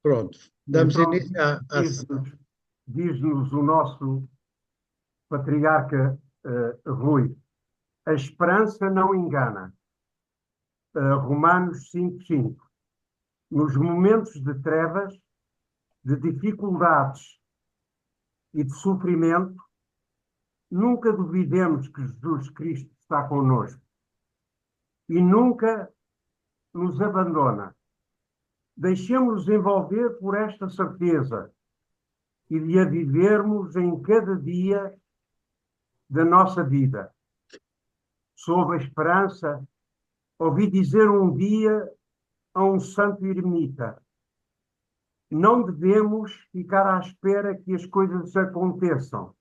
Pronto, damos Então, início à sessão. diz-nos diz-nos o nosso patriarca Rui, a esperança não engana. Romanos 5:5. Nos momentos de trevas, de dificuldades e de sofrimento, nunca duvidemos que Jesus Cristo está connosco e nunca nos abandona. Deixemos-nos envolver por esta certeza e de a vivermos em cada dia da nossa vida. Sob a esperança, ouvi dizer um dia a um santo eremita: não devemos ficar à espera que as coisas aconteçam,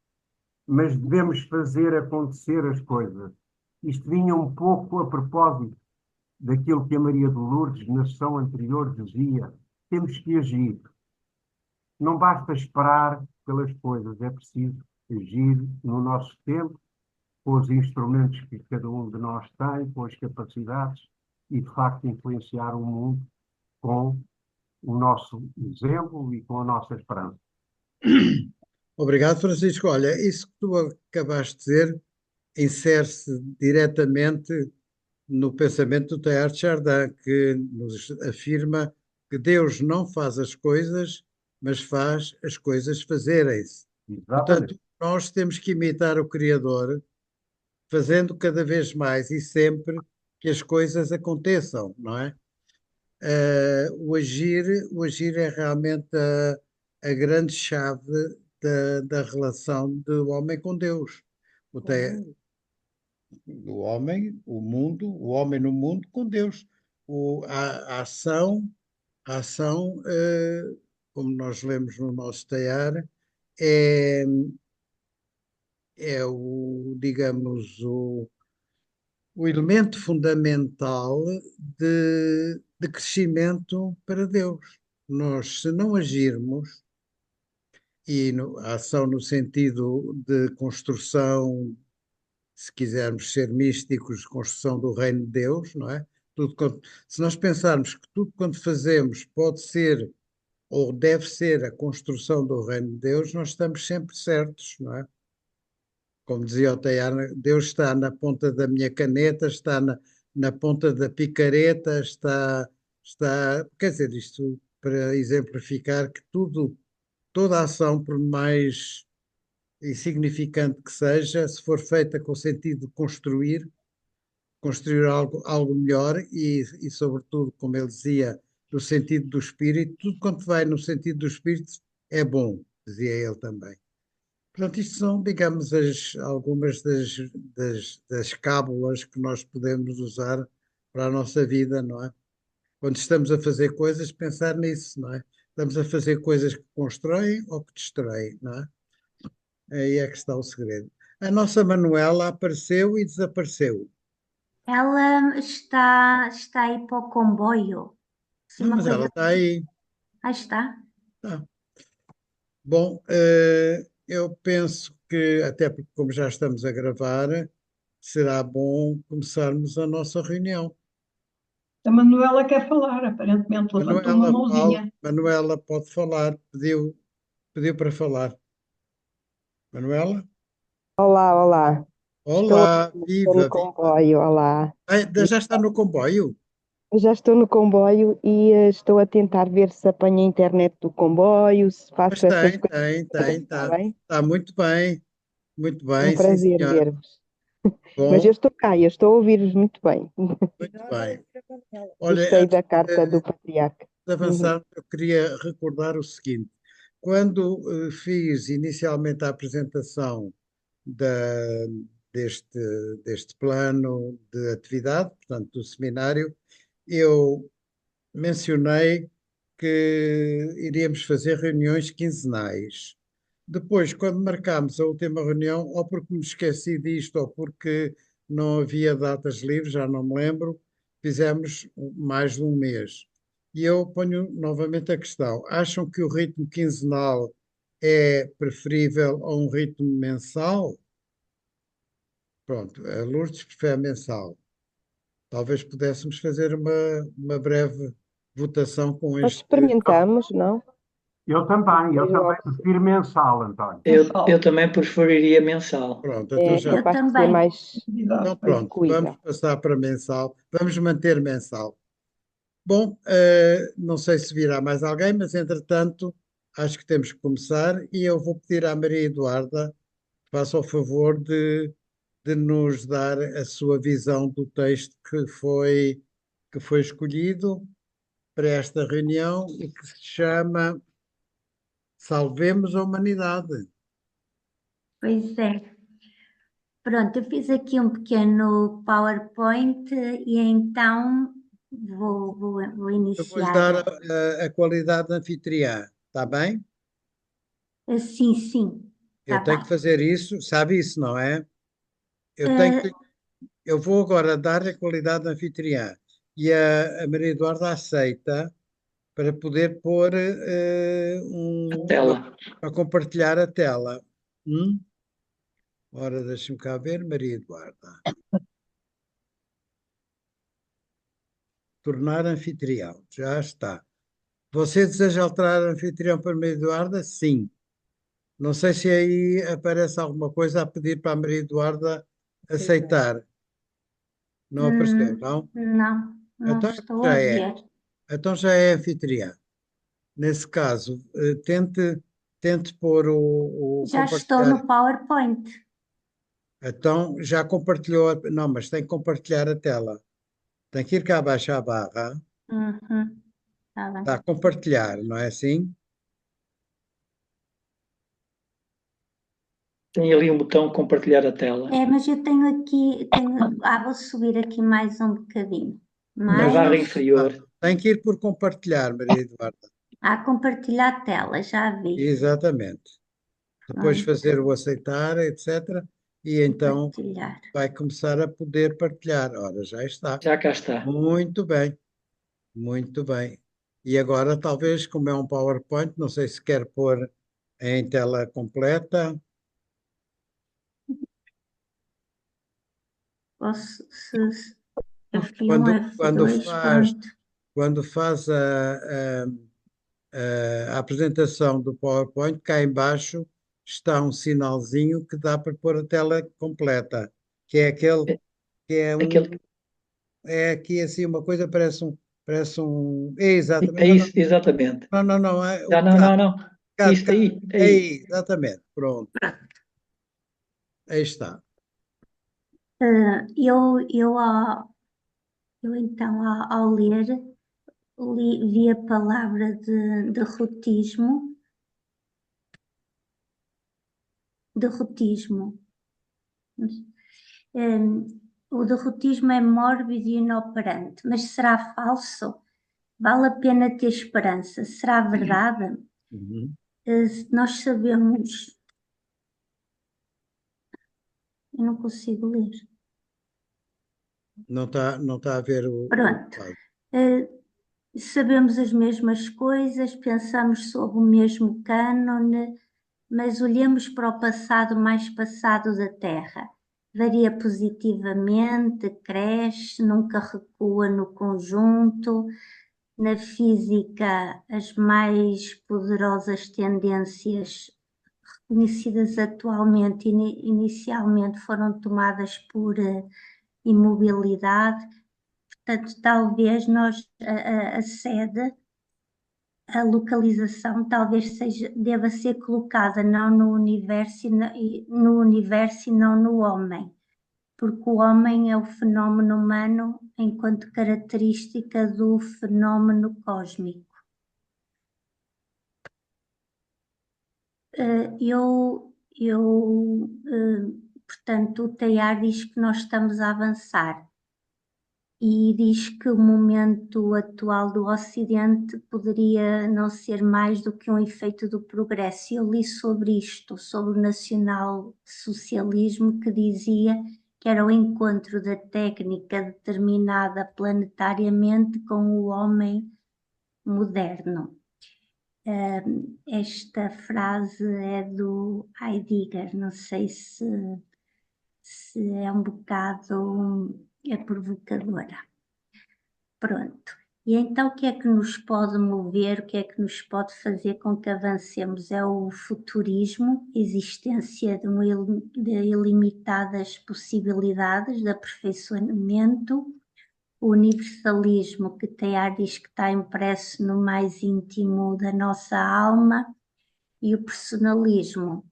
mas devemos fazer acontecer as coisas. Isto vinha um pouco a propósito daquilo que a Maria de Lourdes, na sessão anterior, dizia: temos que agir. Não basta esperar pelas coisas, é preciso agir no nosso tempo, com os instrumentos que cada um de nós tem, com as capacidades e, de facto, influenciar o mundo com o nosso exemplo e com a nossa esperança. Obrigado, Francisco. Olha, isso que tu acabaste de dizer insere-se diretamente no pensamento do Teilhard de Chardin, que nos afirma que Deus não faz as coisas, mas faz as coisas fazerem-se. Exatamente. Portanto, nós temos que imitar o Criador, fazendo cada vez mais e sempre que as coisas aconteçam, não é? O agir é realmente a grande chave da relação do homem com Deus. O, te, o homem, o mundo, o homem no mundo com Deus. A ação, como nós lemos no nosso tear, é, digamos, o elemento fundamental de crescimento para Deus. Nós, se não agirmos, a ação no sentido de construção, se quisermos ser místicos, construção do reino de Deus, não é? Se nós pensarmos que tudo quanto fazemos pode ser ou deve ser a construção do reino de Deus, nós estamos sempre certos, não é? Como dizia o Tayana, Deus está na ponta da minha caneta, está na ponta da picareta, quer dizer, isto para exemplificar que toda a ação, por mais insignificante que seja, se for feita com o sentido de construir algo melhor sobretudo, como ele dizia, no sentido do espírito, tudo quanto vai no sentido do espírito é bom, dizia ele também. Portanto, isto são, digamos, algumas das cábulas que nós podemos usar para a nossa vida, não é? Quando estamos a fazer coisas, pensar nisso, não é? Estamos a fazer coisas que constroem ou que destroem, não é? Aí é que está o segredo. A nossa Manuela apareceu e desapareceu. Ela está aí para o comboio. Se Não, uma mas ela coisa. está aí. Aí está. Tá. Bom, eu penso que, até porque como já estamos a gravar, será bom começarmos a nossa reunião. A Manuela quer falar, aparentemente levantou uma mãozinha. Manuela pode falar, pediu para falar. Manuela? Olá, olá. Olá, Estou no viva, viva. comboio, olá. Ai, já está no comboio? Eu já estou no comboio e estou a tentar ver se apanho a internet do comboio, se Mas faço essas coisas todas, está está. bem? Está muito É um bem, sim, prazer senhor. ver-vos. Mas eu Bom, estou cá, eu estou a ouvir-vos muito bem. muito bem. Olha, Gostei antes da carta do patriarca. de Uhum. avançar, eu queria recordar o seguinte: quando fiz inicialmente a apresentação da- deste, deste plano de atividade, portanto, do seminário, eu mencionei que iríamos fazer reuniões quinzenais. Depois, quando marcámos a última reunião, ou porque me esqueci disto, ou porque não havia datas livres, já não me lembro, fizemos mais de um mês. E eu ponho novamente a questão: acham que o ritmo quinzenal é preferível a um ritmo mensal? Pronto, a Lourdes prefere mensal. Talvez pudéssemos fazer uma breve. votação com Nós este. experimentamos, não? Eu também Eu prefiro mensal, António. Eu também preferiria mensal. Pronto, então É já. Eu capaz de ser também. mais Então pronto, vamos execuível. passar para mensal. Vamos manter mensal. Bom, não sei se virá mais alguém, mas entretanto acho que temos que começar e eu vou pedir à Maria Eduarda que faça o favor de nos dar a sua visão do texto que foi escolhido para esta reunião e que se chama Salvemos a Humanidade. Pois é. Pronto, eu fiz aqui um pequeno PowerPoint e então vou Eu vou-lhe iniciar. dar a qualidade de anfitriã, está bem? Sim, sim, Eu está tenho bem. que fazer isso, sabe isso, não é? Eu tenho que, eu vou agora dar a qualidade de anfitriã e a Maria Eduarda aceita para poder pôr Tela. para compartilhar a tela. Hum? Ora, deixa-me cá ver, Maria Eduarda. Tornar anfitrião, já está. Você deseja alterar anfitrião para Maria Eduarda? Sim. Não sei se aí aparece alguma coisa a pedir para a Maria Eduarda aceitar. Não apareceu, não? Não Então estou a já é. ver. Então já é anfitriã. Nesse caso, tente pôr o Já estou compartilhar. no PowerPoint. Então já compartilhou. Não, mas tem que compartilhar a tela. Tem que ir cá abaixo à barra. Uhum, tá bem. Está a compartilhar, não é assim? Tem ali um botão compartilhar a tela. Mas eu vou subir aqui mais um bocadinho. Na barra Mais, inferior. Tem que ir por compartilhar, Maria Eduarda. compartilhar a tela, já vi. Exatamente. Depois Pronto, fazer o aceitar, etc. E então compartilhar. vai começar a poder partilhar. Ora, já está. Já cá está. Muito bem, muito bem. E agora, talvez, como é um PowerPoint, não sei se quer pôr em tela completa. Posso, se F1, Quando F2, faz, pronto. quando faz a apresentação do PowerPoint, cá embaixo está um sinalzinho que dá para pôr a tela completa, que é aquele que é Aquele, é aqui assim uma coisa, parece um, é exatamente, é isso, exatamente. não, é o Já não, bocado, não, não. bocado, Isso bocado, aí, é aí. exatamente, pronto, aí está. Eh, eu, eu, ao- eu então, ao ler, vi a palavra de derrotismo. Derrotismo. O derrotismo é mórbido e inoperante, mas será falso? Vale a pena ter esperança? Será verdade? Uhum. Nós sabemos. Eu não consigo ler. Não está a ver o Pronto. quadro. Sabemos as mesmas coisas, pensamos sobre o mesmo cânone, mas olhamos para o passado mais passado da Terra. Varia positivamente, cresce, nunca recua no conjunto. Na física, as mais poderosas tendências reconhecidas atualmente, inicialmente foram tomadas por imobilidade. Portanto, talvez a sede, a localização, talvez deva ser colocada não no universo, no universo e não no homem, porque o homem é o fenómeno humano enquanto característica do fenómeno cósmico. Portanto, o Teilhard diz que nós estamos a avançar e diz que o momento atual do Ocidente poderia não ser mais do que um efeito do progresso. Eu li sobre isto, sobre o nacional-socialismo, que dizia que era o encontro da técnica determinada planetariamente com o homem moderno. Esta frase é do Heidegger, não sei se é um bocado provocadora. Pronto. E então o que é que nos pode mover, o que é que nos pode fazer com que avancemos? É o futurismo, existência de ilimitadas possibilidades de aperfeiçoamento, o universalismo, que Teilhard diz que está impresso no mais íntimo da nossa alma, e o personalismo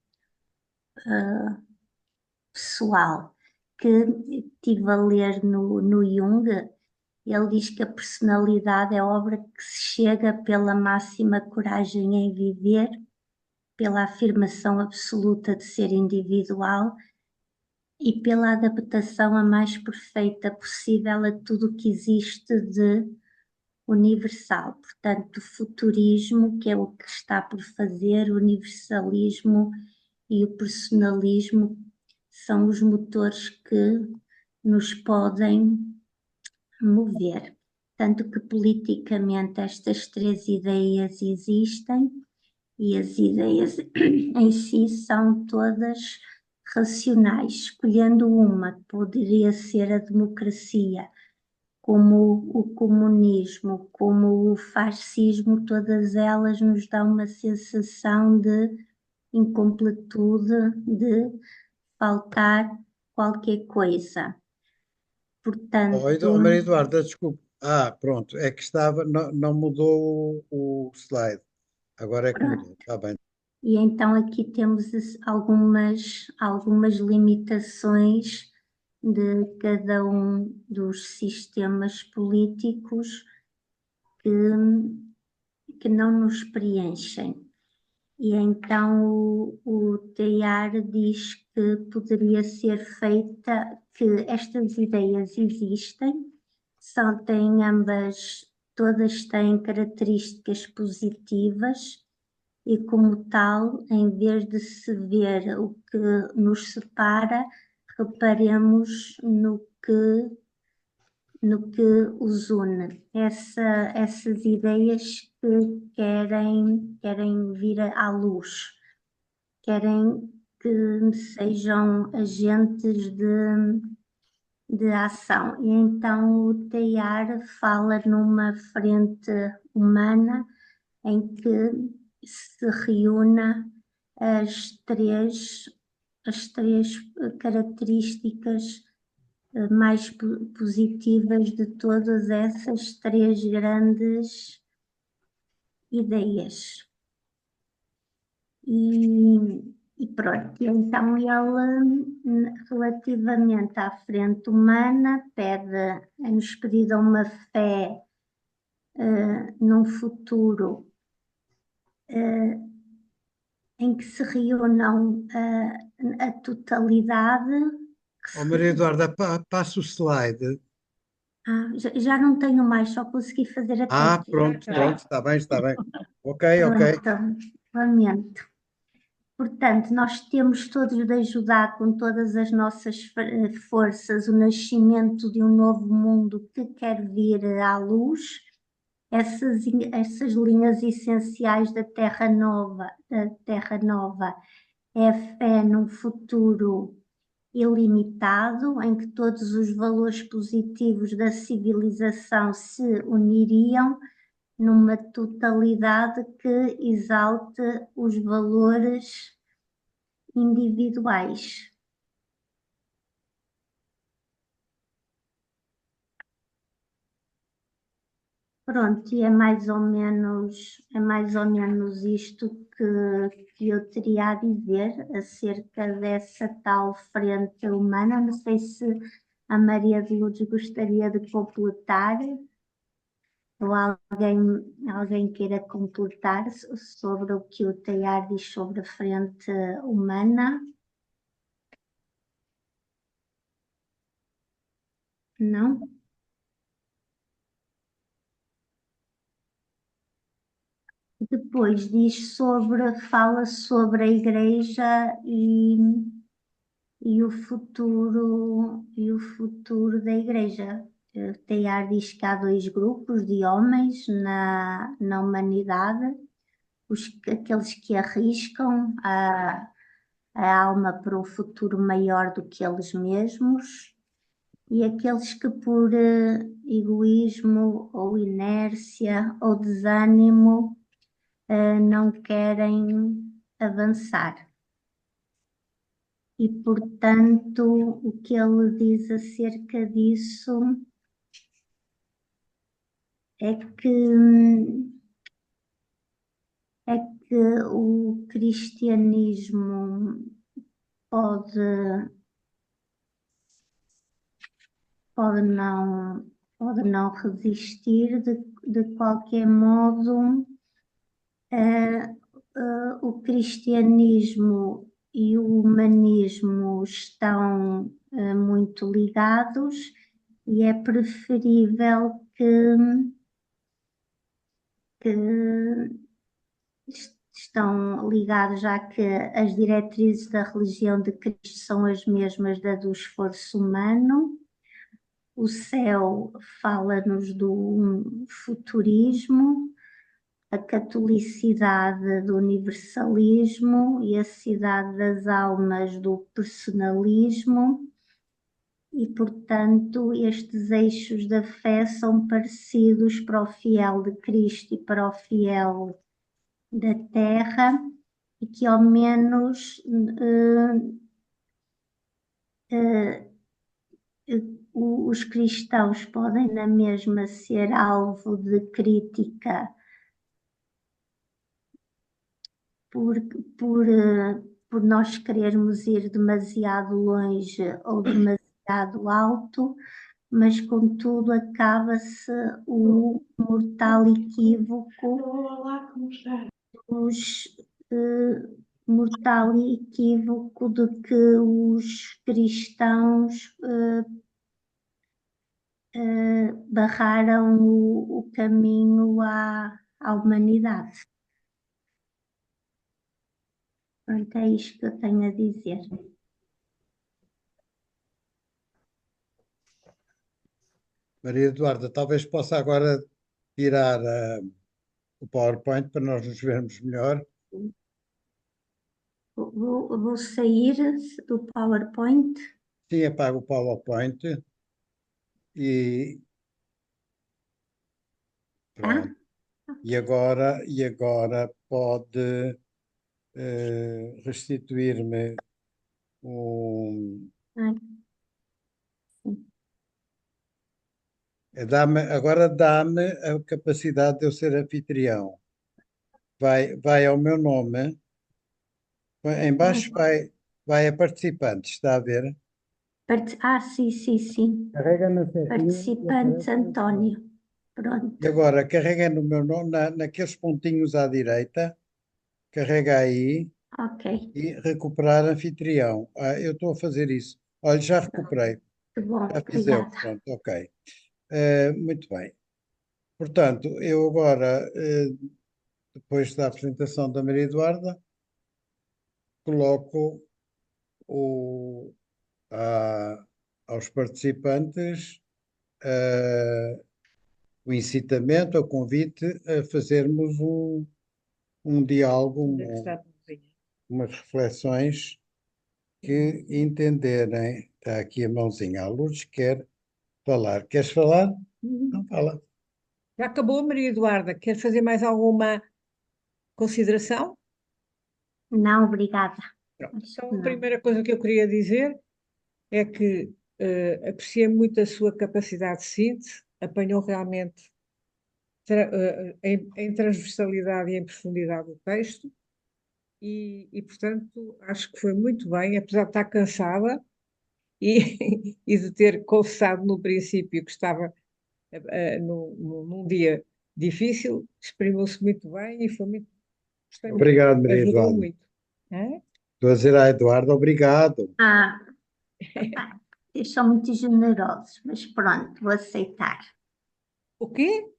pessoal, que estive a ler no Jung. Ele diz que a personalidade é obra que se chega pela máxima coragem em viver, pela afirmação absoluta de ser individual e pela adaptação a mais perfeita possível a tudo o que existe de universal. Portanto, o futurismo, que é o que está por fazer, o universalismo e o personalismo são os motores que nos podem mover. Tanto que politicamente estas três ideias existem e as ideias em si são todas racionais. Escolhendo uma, que poderia ser a democracia, como o comunismo, como o fascismo, todas elas nos dão uma sensação de incompletude, de faltar qualquer coisa. Portanto, Maria Eduarda, desculpe. Pronto, é que estava, não mudou o slide. Agora é que mudou, está bem. e então aqui temos algumas limitações de cada um dos sistemas políticos que não nos preenchem. E então o Teilhard diz que poderia ser feita, que estas ideias existem, têm ambas, todas têm características positivas e como tal, em vez de se ver o que nos separa, reparemos no que os une. Essas ideias que querem vir à luz, querem que sejam agentes de ação. E então o Teilhard fala numa frente humana em que se reúna as três características mais positivas de todas essas três grandes ideias. E pronto, então ele, relativamente à frente humana, é-nos pedida uma fé num futuro em que se reúnam a totalidade. Maria Eduarda, passa o slide. Já não tenho mais, só consegui fazer até aqui. Pronto, está bem. Ok. Pronto, lamento. Portanto, nós temos todos de ajudar com todas as nossas forças o nascimento de um novo mundo que quer vir à luz. Essas linhas essenciais da Terra Nova é a fé num futuro ilimitado, em que todos os valores positivos da civilização se uniriam numa totalidade que exalte os valores individuais. Pronto, e é mais ou menos isto que eu teria a dizer acerca dessa tal frente humana. Não sei se a Maria de Lourdes gostaria de completar, ou alguém queira completar sobre o que o Teilhard diz sobre a frente humana. Não? Depois fala sobre a Igreja e o futuro da Igreja. Teilhard diz que há dois grupos de homens na humanidade, aqueles que arriscam a alma para um futuro maior do que eles mesmos, E aqueles que por egoísmo ou inércia ou desânimo não querem avançar. E, portanto, o que ele diz acerca disso é que o cristianismo pode não resistir, de qualquer modo, o cristianismo e o humanismo estão muito ligados e é preferível que estão ligados, já que as diretrizes da religião de Cristo são as mesmas da do esforço humano. O céu fala-nos do futurismo, a catolicidade do universalismo e a cidade das almas do personalismo. E, portanto, estes eixos da fé são parecidos para o fiel de Cristo e para o fiel da terra, e que ao menos os cristãos podem na mesma ser alvo de crítica por nós querermos ir demasiado longe ou demasiado alto, mas contudo acaba-se o mortal equívoco de que os cristãos barraram o caminho à humanidade. Pronto, é isto que eu tenho a dizer. Maria Eduarda, talvez possa agora tirar o PowerPoint para nós nos vermos melhor. Vou sair do PowerPoint. Sim, apaga o PowerPoint e pronto. E agora pode restituir-me um. Agora dá-me a capacidade de eu ser anfitrião. Vai ao meu nome, em baixo vai a participantes, está a ver? Sim. Carrega na setinha Participantes e aparece António. Pronto. E agora carrega no meu nome, naqueles pontinhos à direita, carrega aí Ok. e recuperar anfitrião. Eu estou a fazer isso. Olha, já recuperei. Que bom, Já fiz eu. obrigada. Pronto, ok. Muito bem. Portanto, eu agora, depois da apresentação da Maria Eduarda, coloco o, aos participantes o incitamento, o convite a fazermos um diálogo, umas reflexões que entenderem. Está aqui a mãozinha. A Lourdes quer falar. Queres falar? Não fala. Já acabou, Maria Eduarda? Quer fazer mais alguma consideração? Não, obrigada. Então, a primeira coisa que eu queria dizer é que apreciei muito a sua capacidade de síntese, apanhou realmente em transversalidade e em profundidade o texto e, portanto, acho que foi muito bem, apesar de estar cansada e, e de ter confessado no princípio que estava num dia difícil, exprimiu-se muito bem e foi muito. Gostei muito, Obrigado, Maria ajudou Eduarda. muito. Hã? Estou a dizer à Eduarda, obrigado. Vocês são muito generosos, mas pronto, vou aceitar. O quê?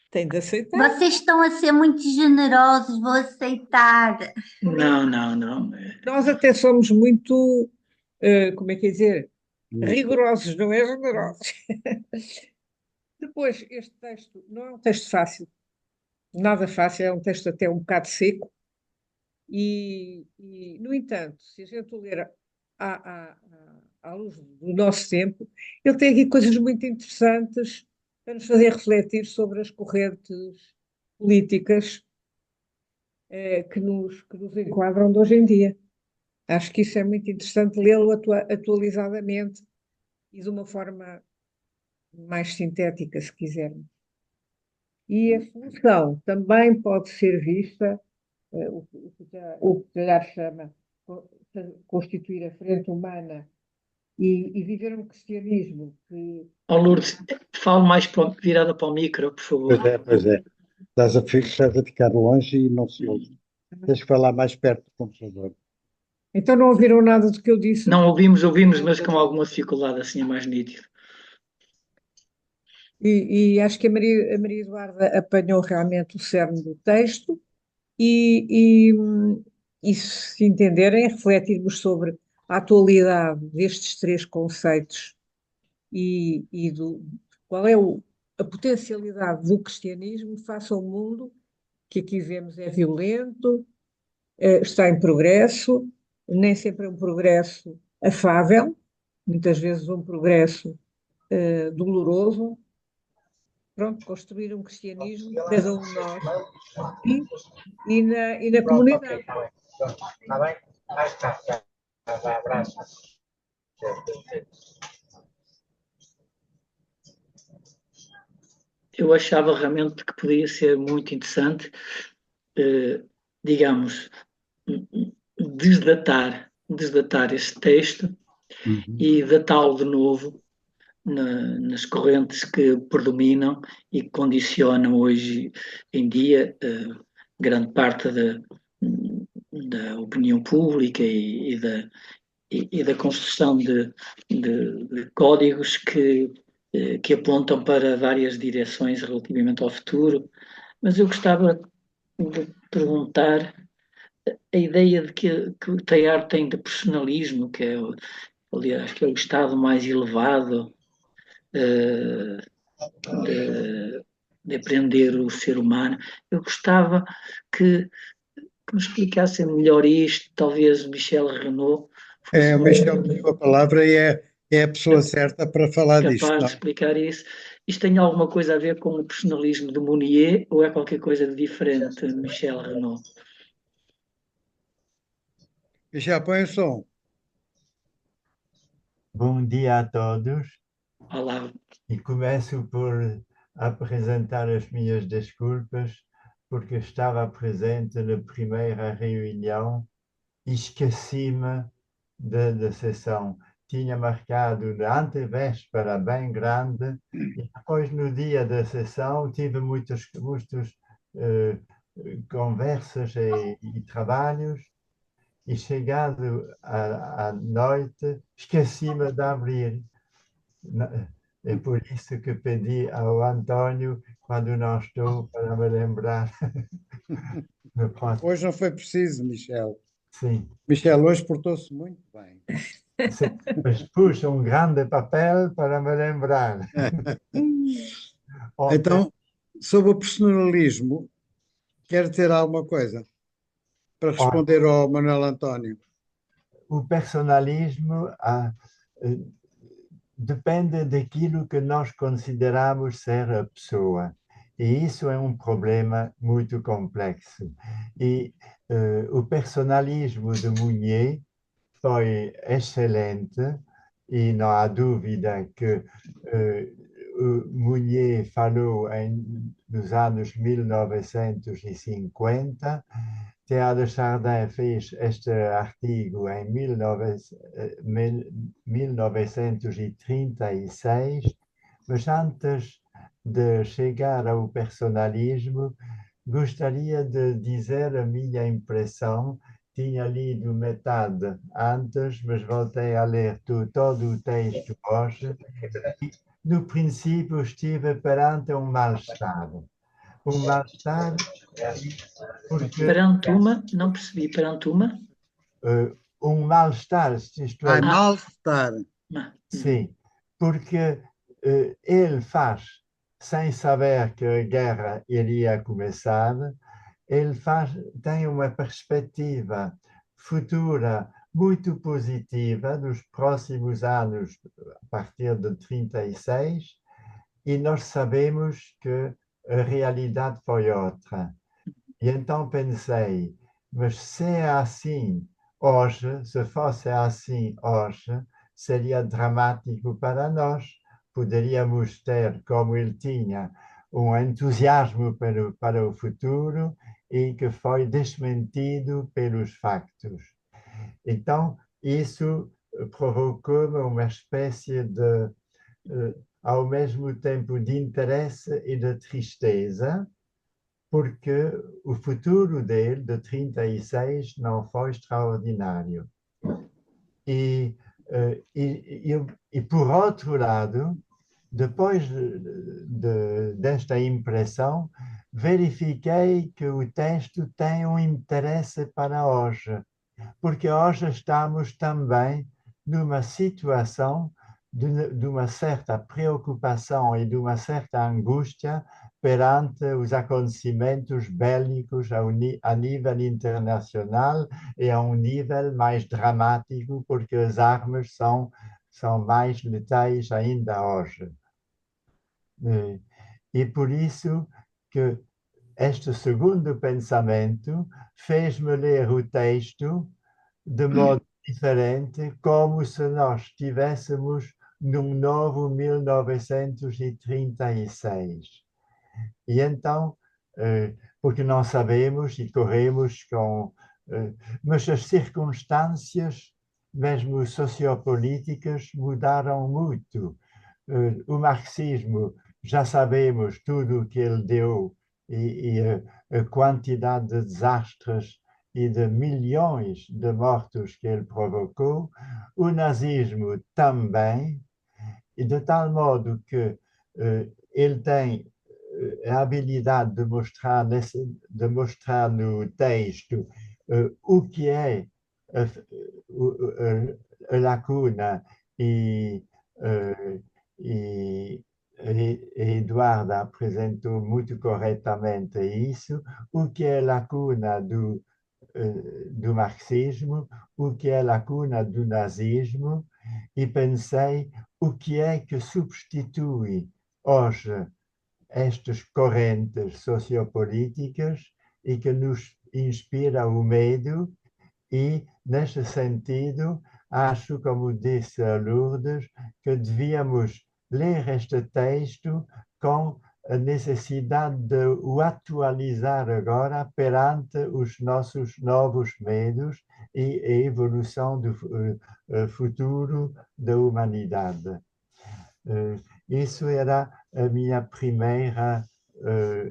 Tem de aceitar. Vocês estão a ser muito generosos, vou aceitar. Não, não, não. Nós até somos muito, como é que é dizer, rigorosos, não é generosos. Depois, este texto não é um texto fácil, nada fácil, é um texto até um bocado seco. No entanto, se a gente ler à luz do nosso tempo, ele tem aqui coisas muito interessantes para nos fazer refletir sobre as correntes políticas que nos enquadram de hoje em dia. Acho que isso é muito interessante lê-lo atualizadamente e de uma forma mais sintética, se quisermos. E a solução também pode ser vista, o que o Talhar chama constituir a frente humana e viver um cristianismo que... Oh, Lourdes, fale mais virada para o micro, por favor. Pois é. Estás a ficar longe e não se ouve. Tens que falar mais perto do computador. Então não ouviram nada do que eu disse? Não ouvimos, mas com alguma dificuldade, assim é mais nítido. E acho que a Maria Eduarda apanhou realmente o cerne do texto e se entenderem, refletirmos sobre a atualidade destes três conceitos e qual é a potencialidade do cristianismo face ao mundo que aqui vemos é violento, está em progresso, nem sempre é um progresso afável, muitas vezes um progresso doloroso. Pronto, construir um cristianismo, cada um de nós, e na comunidade. Está bem? Mais tarde. Abraço. Eu achava realmente que podia ser muito interessante, digamos, desdatar esse texto e datá-lo de novo nas correntes que predominam e que condicionam hoje em dia grande parte da opinião pública e da construção de códigos que apontam para várias direções relativamente ao futuro. Mas eu gostava de perguntar a ideia de que o Teilhard tem de personalismo, que é, aliás, que é o estado mais elevado de aprender o ser humano. Eu gostava que me explicassem melhor isto, talvez Michel Renaud o Michel pediu a palavra e é a pessoa certa para falar disto. capaz de explicar isso. Isto tem alguma coisa a ver com o personalismo de Mounier ou é qualquer coisa de diferente, Michel Renaud? Michel, põe o som. Bom dia a todos. Olá. E começo por apresentar as minhas desculpas, porque estava presente na primeira reunião e esqueci-me da sessão. Tinha marcado na antevéspera bem grande e depois no dia da sessão tive muitas conversas e trabalhos e chegado à noite esqueci-me de abrir. É por isso que pedi ao António, quando não estou, para me lembrar. Hoje não foi preciso, Michel. Sim. Michel hoje portou-se muito bem. Sim, mas puxa um grande papel para me lembrar. Então, sobre o personalismo, quer ter alguma coisa para responder ao Manuel António? O personalismo depende daquilo que nós consideramos ser a pessoa. E isso é um problema muito complexo. E o personalismo de Mounier foi excelente e não há dúvida que Mounier falou nos anos 1950, Teilhard de Chardin fez este artigo em 1936, mas antes de chegar ao personalismo, gostaria de dizer a minha impressão. Tinha lido metade antes, mas voltei a ler todo o texto hoje. E, no princípio, estive perante um mal-estar. Um mal-estar porque... Perante uma? Não percebi. Perante uma? Um mal-estar. Isto é... mal-estar. Sim, porque ele faz, sem saber que a guerra iria começar, ele tem uma perspectiva futura muito positiva nos próximos anos, a partir de 36, e nós sabemos que a realidade foi outra. E então pensei, mas se é assim hoje, se fosse assim hoje, seria dramático para nós. Poderíamos ter, como ele tinha, um entusiasmo para o futuro e que foi desmentido pelos factos. Então, isso provocou-me uma espécie de, ao mesmo tempo, de interesse e de tristeza, porque o futuro dele, de 36, não foi extraordinário. E, por outro lado, depois desta impressão, verifiquei que o texto tem um interesse para hoje, porque hoje estamos também numa situação de uma certa preocupação e de uma certa angústia perante os acontecimentos bélicos a nível internacional e a um nível mais dramático, porque as armas são mais letais ainda hoje. E por isso que este segundo pensamento fez-me ler o texto de modo diferente, como se nós estivéssemos num novo 1936. E então, porque não sabemos e corremos com... mas as circunstâncias, mesmo sociopolíticas, mudaram muito. O marxismo, já sabemos tudo o que ele deu e a quantidade de desastres e de milhões de mortos que ele provocou. O nazismo também, e de tal modo que ele tem a habilidade de mostrar no texto o que é a lacuna e Eduarda apresentou muito corretamente isso, o que é a lacuna do marxismo, o que é a lacuna do nazismo, e pensei o que é que substitui hoje estas correntes sociopolíticas e que nos inspira o medo. E, neste sentido, acho, como disse a Lourdes, que devíamos ler este texto com a necessidade de o atualizar agora perante os nossos novos medos e a evolução do futuro da humanidade. Isso era a minha primeira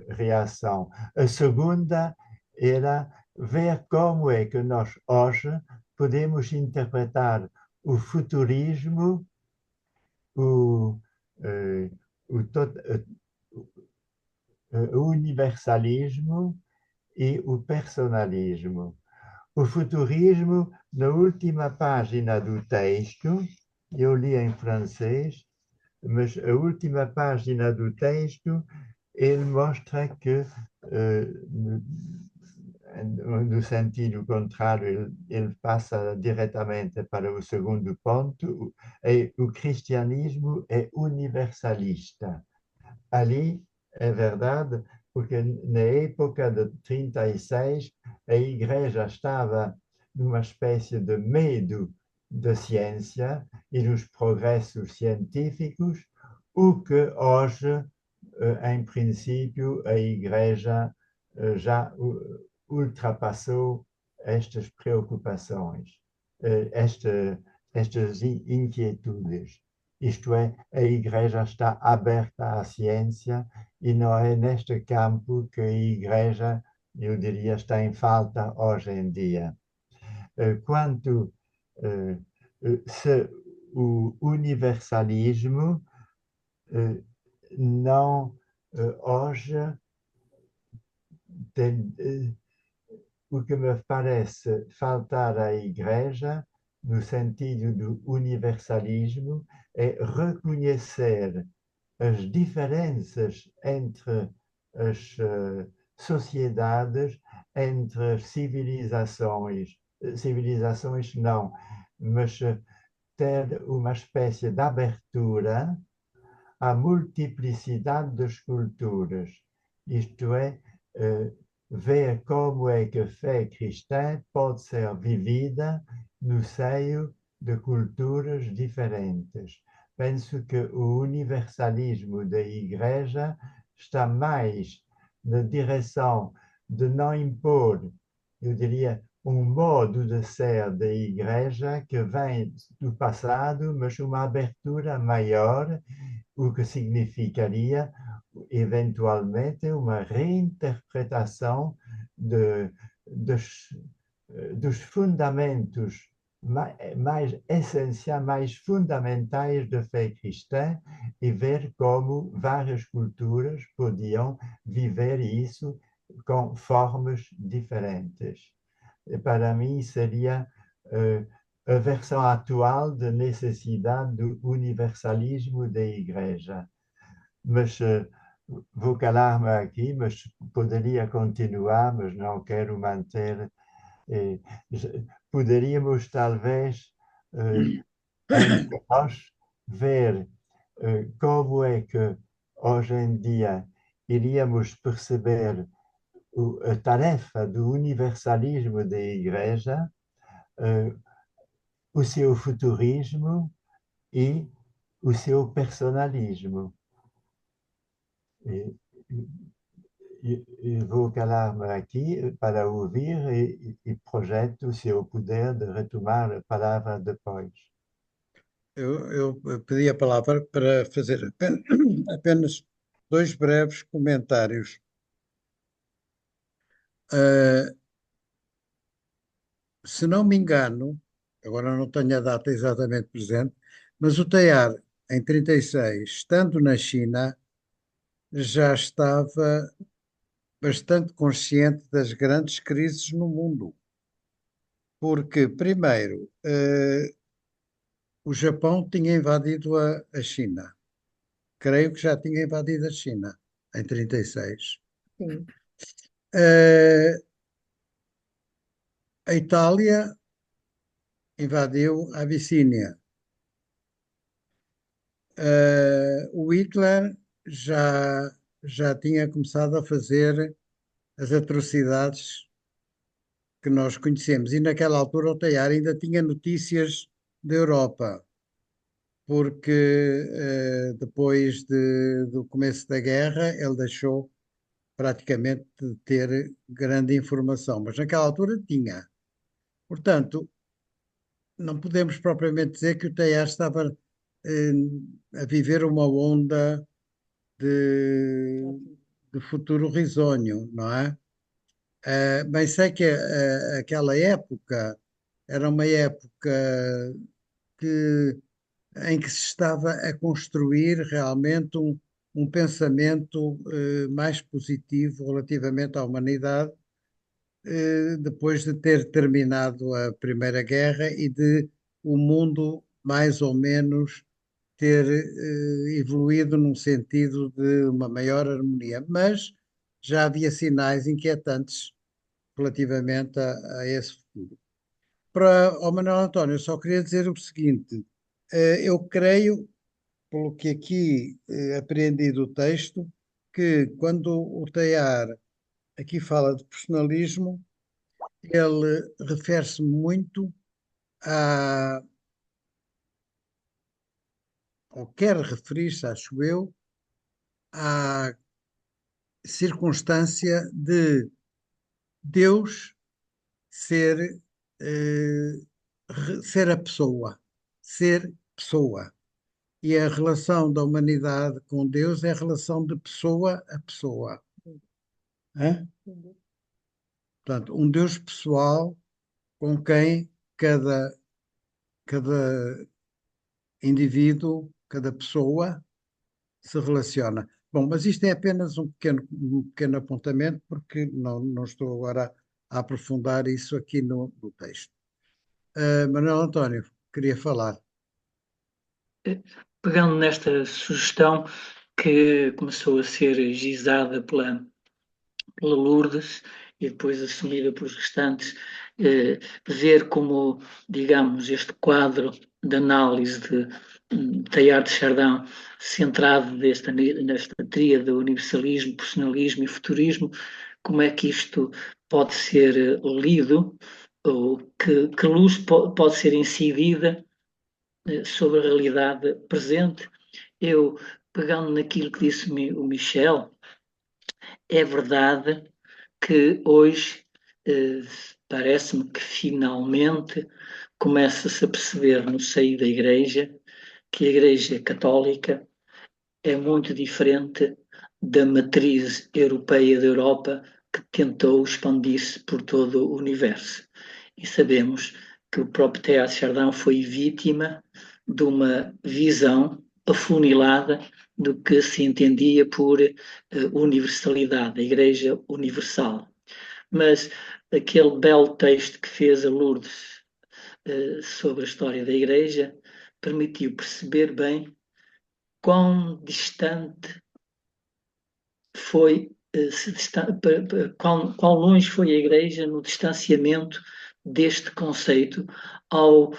reação. A segunda era ver como é que nós hoje podemos interpretar o futurismo, o universalismo e o personalismo. O futurismo, na última página do texto, eu li em francês, mas a última página do texto, ele mostra que no sentido contrário, ele passa diretamente para o segundo ponto, o cristianismo é universalista. Ali, é verdade, porque na época de 36, a Igreja estava numa espécie de medo da ciência e dos progressos científicos, o que hoje, em princípio, a Igreja já ultrapassou estas preocupações, estas inquietudes. Isto é, a Igreja está aberta à ciência e não é neste campo que a Igreja, eu diria, está em falta hoje em dia. Quanto se o universalismo não hoje tem, o que me parece faltar à Igreja, no sentido do universalismo, é reconhecer as diferenças entre as sociedades, entre as civilizações civilizações não, mas ter uma espécie de abertura à multiplicidade das culturas, isto é, ver como é que a fé cristã pode ser vivida no seio de culturas diferentes. Penso que o universalismo da Igreja está mais na direção de não impor, eu diria, um modo de ser da Igreja que vem do passado, mas uma abertura maior, o que significaria eventualmente uma reinterpretação dos fundamentos mais essenciais, mais fundamentais da fé cristã e ver como várias culturas podiam viver isso com formas diferentes. Para mim seria a versão atual da necessidade do universalismo da Igreja. Mas vou calar-me aqui, mas poderia continuar, mas não quero manter. Poderíamos talvez entre nós ver como é que hoje em dia iríamos perceber a tarefa do universalismo da Igreja, o seu futurismo e o seu personalismo. Vou calar-me aqui para ouvir e projeto se eu puder de retomar a palavra depois. Eu pedi a palavra para fazer apenas dois breves comentários. Se não me engano, agora não tenho a data exatamente presente, mas o Teilhard, em 36, estando na China, já estava bastante consciente das grandes crises no mundo. Porque, primeiro, o Japão tinha invadido a China. Creio que já tinha invadido a China em 36. Sim. A Itália invadiu a Abissínia. O Hitler já tinha começado a fazer as atrocidades que nós conhecemos. E naquela altura o Teilhard ainda tinha notícias da Europa, porque depois do começo da guerra ele deixou praticamente de ter grande informação, mas naquela altura tinha. Portanto, não podemos propriamente dizer que o Teilhard estava a viver uma onda de futuro risonho, não é? Bem sei que aquela época era uma época que, em que se estava a construir realmente um pensamento mais positivo relativamente à humanidade, depois de ter terminado a Primeira Guerra e de o mundo mais ou menos ter evoluído num sentido de uma maior harmonia, mas já havia sinais inquietantes relativamente a esse futuro. Para o Manuel António, eu só queria dizer o seguinte: eu creio, pelo que aqui aprendi do texto, que quando o Teilhard aqui fala de personalismo, ele refere-se muito ou quer referir-se, acho eu, à circunstância de Deus ser, ser a pessoa, ser pessoa. E a relação da humanidade com Deus é a relação de pessoa a pessoa. Hã? Portanto, um Deus pessoal com quem cada indivíduo, cada pessoa se relaciona. Bom, mas isto é apenas um pequeno apontamento, porque não estou agora a aprofundar isso aqui no texto. Manuel António, queria falar. Pegando nesta sugestão que começou a ser gizada pela Lourdes e depois assumida pelos restantes, ver como, digamos, este quadro de análise de Teilhard de Chardin, centrado nesta tríade universalismo, personalismo e futurismo, como é que isto pode ser lido, ou que luz pode ser incidida sobre a realidade presente. Eu, pegando naquilo que disse o Michel, é verdade que hoje parece-me que finalmente começa-se a perceber no seio da Igreja que a Igreja Católica é muito diferente da matriz europeia da Europa, que tentou expandir-se por todo o universo. E sabemos que o próprio Teilhard de Chardin foi vítima de uma visão afunilada do que se entendia por universalidade, a Igreja Universal. Mas aquele belo texto que fez a Lourdes sobre a história da Igreja permitiu perceber bem quão distante foi, quão longe foi a Igreja no distanciamento deste conceito ao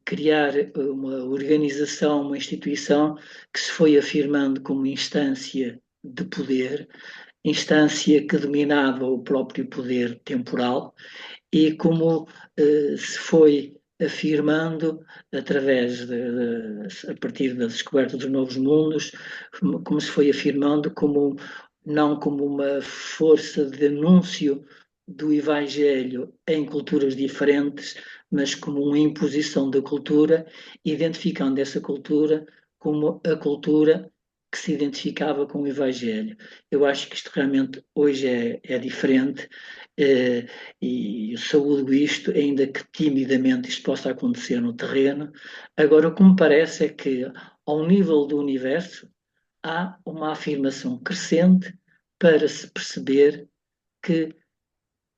criar uma organização, uma instituição que se foi afirmando como instância de poder, instância que dominava o próprio poder temporal e como se foi afirmando através a partir da descoberta dos novos mundos, como se foi afirmando como não como uma força de anúncio do Evangelho em culturas diferentes, mas como uma imposição da cultura, identificando essa cultura como a cultura que se identificava com o Evangelho. Eu acho que isto realmente hoje é diferente, e eu saúdo isto, ainda que timidamente isto possa acontecer no terreno. Agora, o que me parece é que, ao nível do universo, há uma afirmação crescente para se perceber que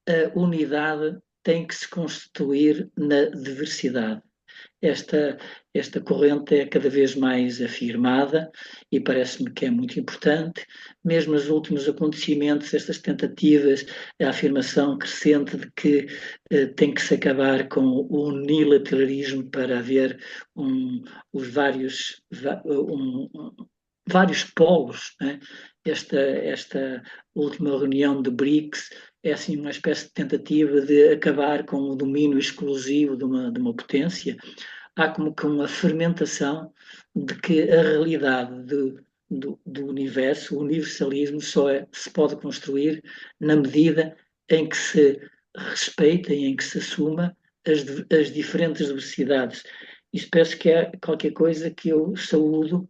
a unidade tem que se constituir na diversidade. Esta corrente é cada vez mais afirmada e parece-me que é muito importante. Mesmo os últimos acontecimentos, estas tentativas, a afirmação crescente de que tem que se acabar com o unilateralismo para haver os vários polos, né? Esta última reunião do BRICS é assim uma espécie de tentativa de acabar com o domínio exclusivo de uma potência. Há como que uma fermentação de que a realidade do universo, o universalismo, se pode construir na medida em que se respeita e em que se assuma as diferentes diversidades. Isto penso que é qualquer coisa que eu saúdo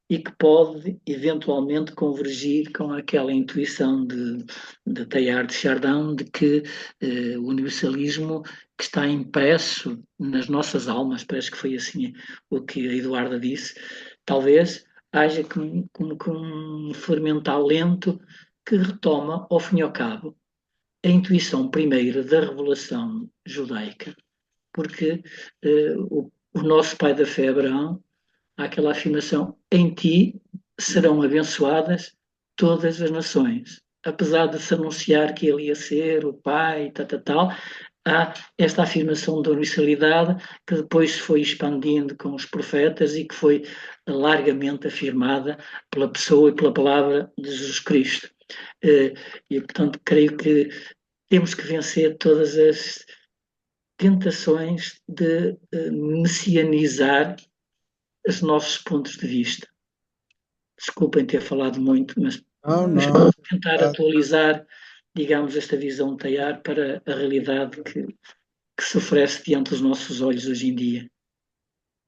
e que pode eventualmente convergir com aquela intuição de Teilhard de Chardin de que o universalismo que está impresso nas nossas almas, parece que foi assim o que a Eduarda disse, talvez haja como que um fermentar lento que retoma, ao fim e ao cabo, a intuição primeira da revelação judaica, porque o nosso pai da fé, Abraão, há aquela afirmação: em ti serão abençoadas todas as nações. Apesar de se anunciar que ele ia ser o pai, tal, há esta afirmação da universalidade que depois se foi expandindo com os profetas e que foi largamente afirmada pela pessoa e pela palavra de Jesus Cristo. E, portanto, creio que temos que vencer todas as tentações de messianizar os nossos pontos de vista. Desculpem ter falado muito, mas Não. tentar atualizar, digamos, esta visão de Teilhard para a realidade que se oferece diante dos nossos olhos hoje em dia.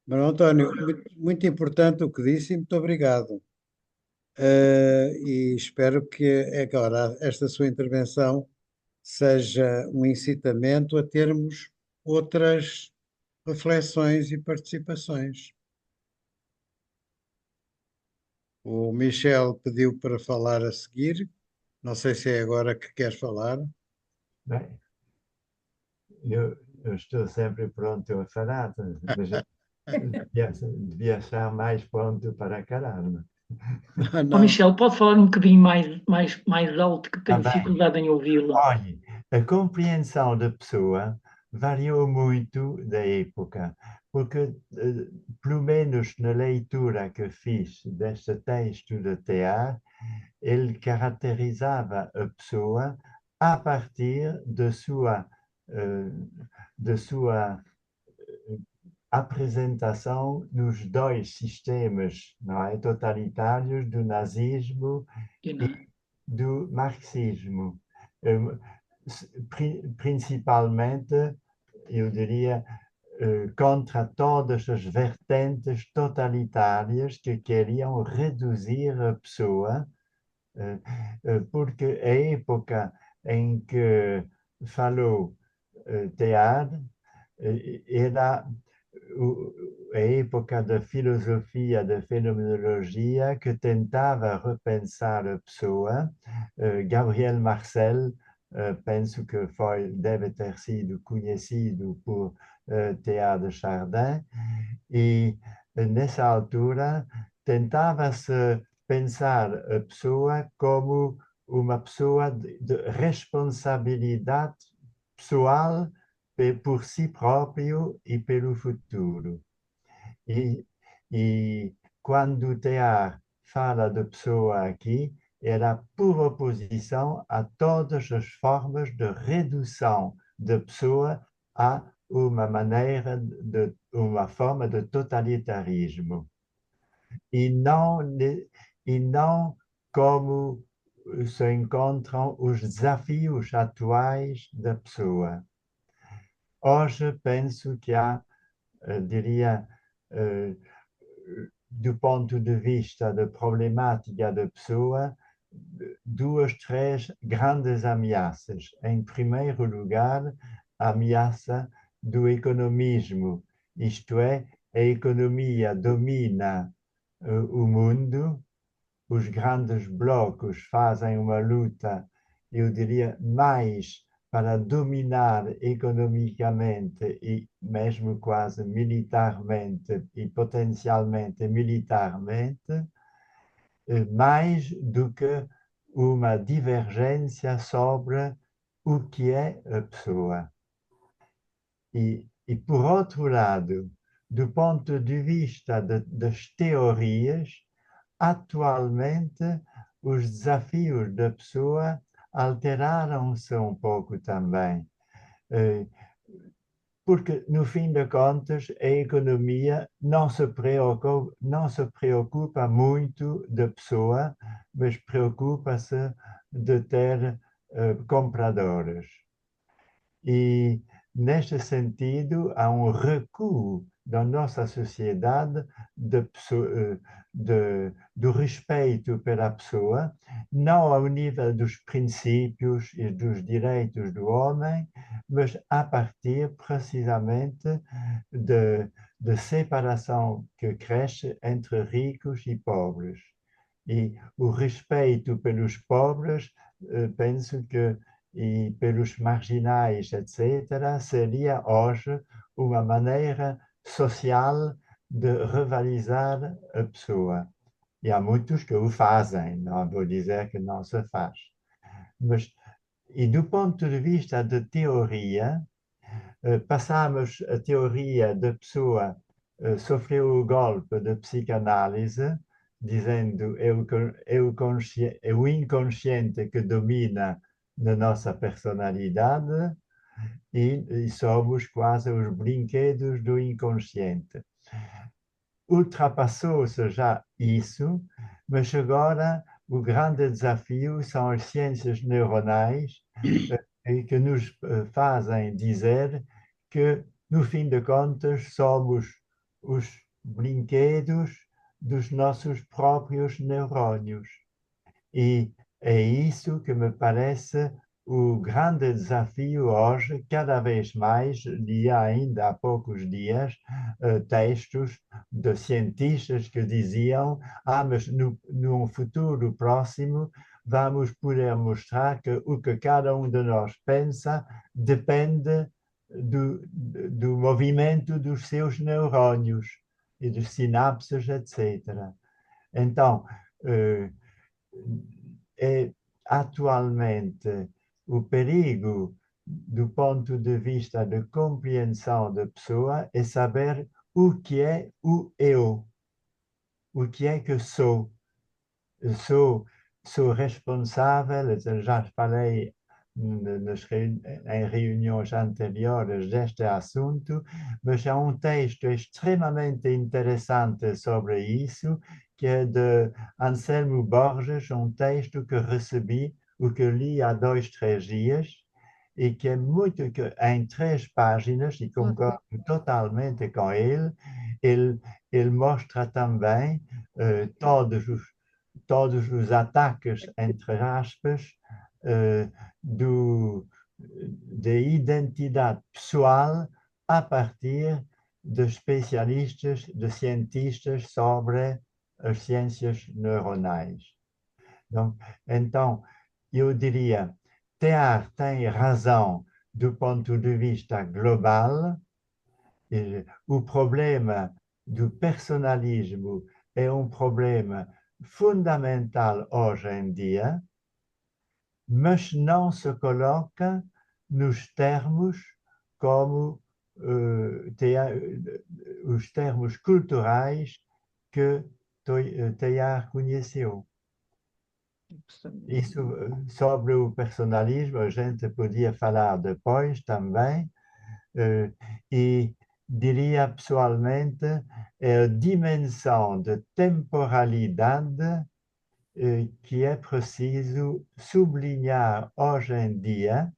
Mas, António, muito importante o que disse e muito obrigado. E espero que agora esta sua intervenção seja um incitamento a termos outras reflexões e participações. O Michel pediu para falar a seguir. Não sei se é agora que queres falar. Bem, eu estou sempre pronto a falar, mas devia estar mais pronto para calar. Não. Michel, pode falar um bocadinho mais alto, que tenho dificuldade em ouvi-lo. Olha, a compreensão da pessoa variou muito da época, porque, pelo menos na leitura que fiz deste texto de Teilhard, ele caracterizava a pessoa a partir de sua apresentação nos dois sistemas, não é, totalitários do nazismo e do marxismo. Principalmente, eu diria, contra todas as vertentes totalitárias que queriam reduzir a pessoa, porque a época em que falou Teilhard era a época da filosofia, da fenomenologia, que tentava repensar a pessoa. Gabriel Marcel, penso que deve ter sido conhecido por Teilhard de Chardin, e nessa altura tentava-se pensar a pessoa como uma pessoa de responsabilidade pessoal por si próprio e pelo futuro. E quando o Teilhard fala de pessoa aqui, era por oposição a todas as formas de redução da pessoa a uma forma de totalitarismo. E não como se encontram os desafios atuais da pessoa. Hoje penso que há, diria, do ponto de vista da problemática da pessoa, duas, três grandes ameaças. Em primeiro lugar, a ameaça do economismo, isto é, a economia domina o mundo, os grandes blocos fazem uma luta, eu diria, mais para dominar economicamente e mesmo quase militarmente e potencialmente militarmente, mais do que uma divergência sobre o que é a pessoa. E por outro lado, do ponto de vista das teorias, atualmente os desafios da pessoa alteraram-se um pouco também. Porque, no fim de contas, a economia não se preocupa muito da pessoa, mas preocupa-se de ter compradores. E, neste sentido, há um recuo da nossa sociedade do respeito pela pessoa, não ao nível dos princípios e dos direitos do homem, mas a partir precisamente de separação que cresce entre ricos e pobres. E o respeito pelos pobres, penso que e pelos marginais, etc., seria hoje uma maneira social de rivalizar a pessoa. E há muitos que o fazem, não vou dizer que não se faz. Mas, e do ponto de vista de teoria, passamos a teoria da pessoa sofreu o golpe da psicanálise, dizendo é o inconsciente que domina na nossa personalidade e somos quase os brinquedos do inconsciente. Ultrapassou-se já isso, mas agora o grande desafio são as ciências neuronais que nos fazem dizer que, no fim de contas, somos os brinquedos dos nossos próprios neurônios. E é isso que me parece o grande desafio hoje, cada vez mais. Li ainda há poucos dias textos de cientistas que diziam: mas num futuro próximo vamos poder mostrar que o que cada um de nós pensa depende do movimento dos seus neurônios e dos sinapses, etc. Então, é atualmente o perigo do ponto de vista de compreensão da pessoa é saber o que é o eu, o que é que eu sou. Eu sou responsável, já falei em reuniões anteriores deste assunto, mas há um texto extremamente interessante sobre isso, que é de Anselmo Borges, um texto que recebi, o que li há 2, 3 dias, e que é muito, em 3 páginas, e concordo totalmente com ele mostra também todos os ataques, entre aspas, da identidade pessoal a partir de especialistas, de cientistas sobre as ciências neuronais. Então, eu diria, Teilhard tem razão do ponto de vista global. O problema do personalismo é um problema fundamental hoje em dia, mas não se coloca nos termos como os termos culturais que Teilhard conheceu. Isso sobre o personalismo a gente podia falar depois também, e diria pessoalmente é a dimensão de temporalidade que é preciso sublinhar hoje em dia.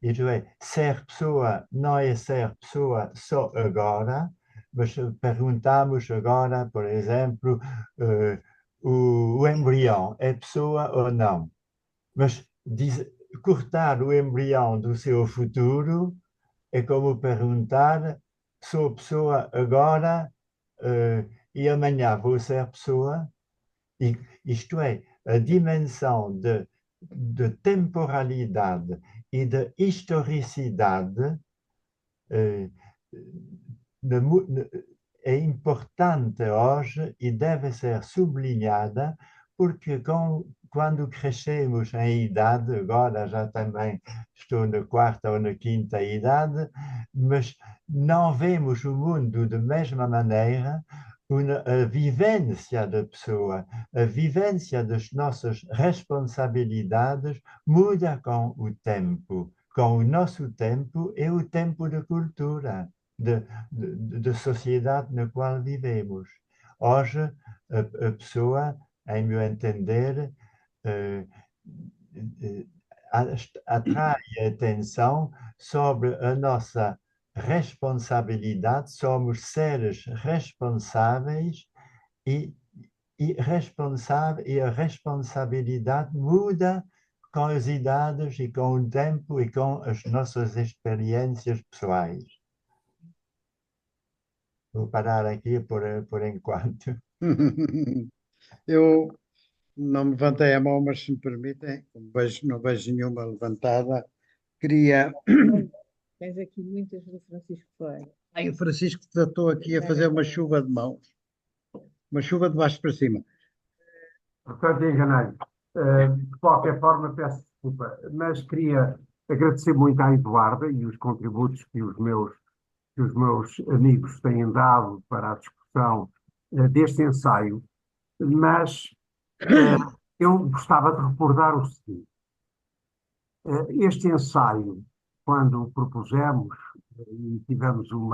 Isto é, ser pessoa não é ser pessoa só agora, mas perguntamos agora, por exemplo, o embrião é pessoa ou não? Mas cortar o embrião do seu futuro é como perguntar: sou pessoa agora e amanhã vou ser pessoa? Isto é, a dimensão de temporalidade e de historicidade é importante hoje e deve ser sublinhada, porque quando crescemos em idade, agora já também estou na 4ª ou na 5ª idade, mas não vemos o mundo da mesma maneira. A vivência da pessoa, a vivência das nossas responsabilidades muda com o tempo, com o nosso tempo e o tempo da cultura, da sociedade na qual vivemos. Hoje, a pessoa, em meu entender, atrai a atenção sobre a nossa responsabilidade. Somos seres responsáveis e a responsabilidade muda com as idades e com o tempo e com as nossas experiências pessoais. Vou parar aqui por enquanto. Eu não me levantei a mão, mas se me permitem, não vejo nenhuma levantada, queria... Tens aqui muitas do Francisco Ferreira. O Francisco estou aqui a fazer uma chuva de mãos. Uma chuva de baixo para cima. Portanto, enganei. De qualquer forma, peço desculpa, mas queria agradecer muito à Eduarda e os contributos que os meus amigos têm dado para a discussão deste ensaio, mas eu gostava de recordar o seguinte. Este ensaio, quando o propusemos e tivemos um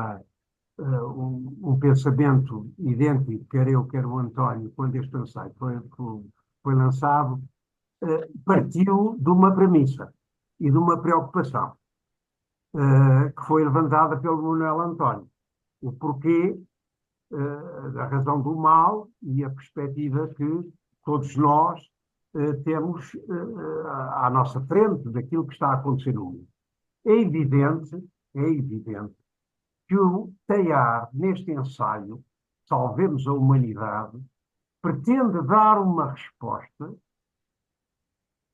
pensamento idêntico, quer eu, quer o António, quando este ensaio foi lançado, partiu de uma premissa e de uma preocupação que foi levantada pelo Manuel António. O porquê da razão do mal e a perspectiva que todos nós temos à nossa frente daquilo que está a acontecer no mundo. É evidente que o Teilhard, neste ensaio, Salvemos a Humanidade, pretende dar uma resposta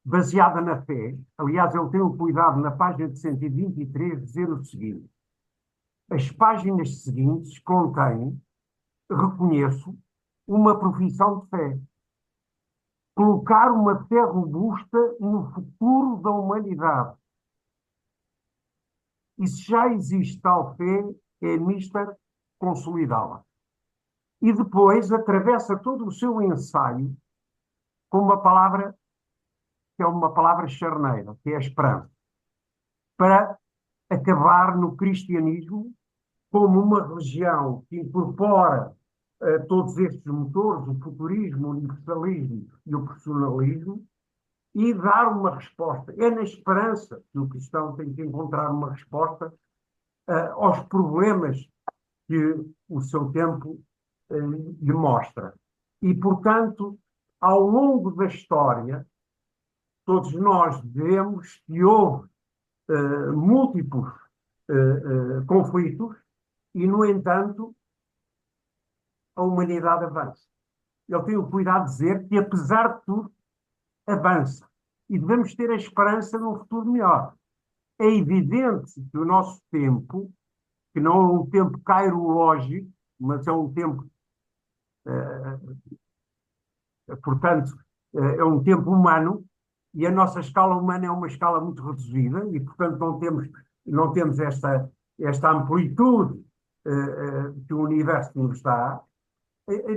baseada na fé. Aliás, ele tem o cuidado, na página de 123, de dizer o seguinte: as páginas seguintes contêm, reconheço, uma profissão de fé. Colocar uma fé robusta no futuro da humanidade. E se já existe tal fé, é mister consolidá-la. E depois atravessa todo o seu ensaio com uma palavra que é uma palavra charneira, que é a esperança, para acabar no cristianismo como uma religião que incorpora todos estes motores, o futurismo, o universalismo e o personalismo, e dar uma resposta. É na esperança que o cristão tem que encontrar uma resposta aos problemas que o seu tempo lhe mostra. E, portanto, ao longo da história, todos nós vemos que houve múltiplos conflitos e, no entanto, a humanidade avança. Eu tenho o cuidado de dizer que, apesar de tudo, avança. E devemos ter a esperança num futuro melhor. É evidente que o nosso tempo, que não é um tempo cairológico, mas é um tempo, portanto, é um tempo humano, e a nossa escala humana é uma escala muito reduzida, e, portanto, não temos esta amplitude que o universo nos dá.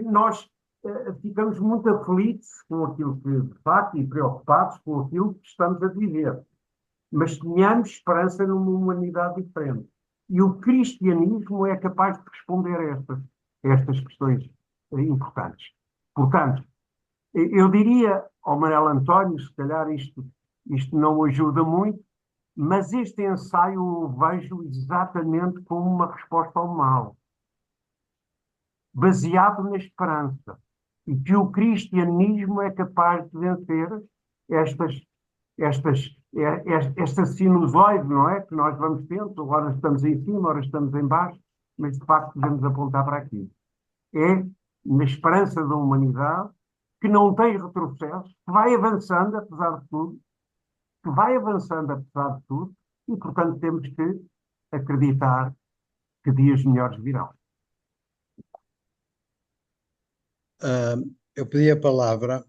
Nós ficamos muito aflitos com aquilo que, de facto, e preocupados com aquilo que estamos a viver. Mas tenhamos esperança numa humanidade diferente. E o cristianismo é capaz de responder a estas questões importantes. Portanto, eu diria ao Manuel António, se calhar isto não ajuda muito, mas este ensaio eu vejo exatamente como uma resposta ao mal, baseado na esperança, e que o cristianismo é capaz de vencer esta sinusoide, não é? Que nós vamos tendo, agora estamos em cima, agora estamos em baixo, mas de facto devemos apontar para aqui. É na esperança da humanidade, que não tem retrocesso, que vai avançando apesar de tudo, e portanto temos que acreditar que dias melhores virão. Eu pedi a palavra.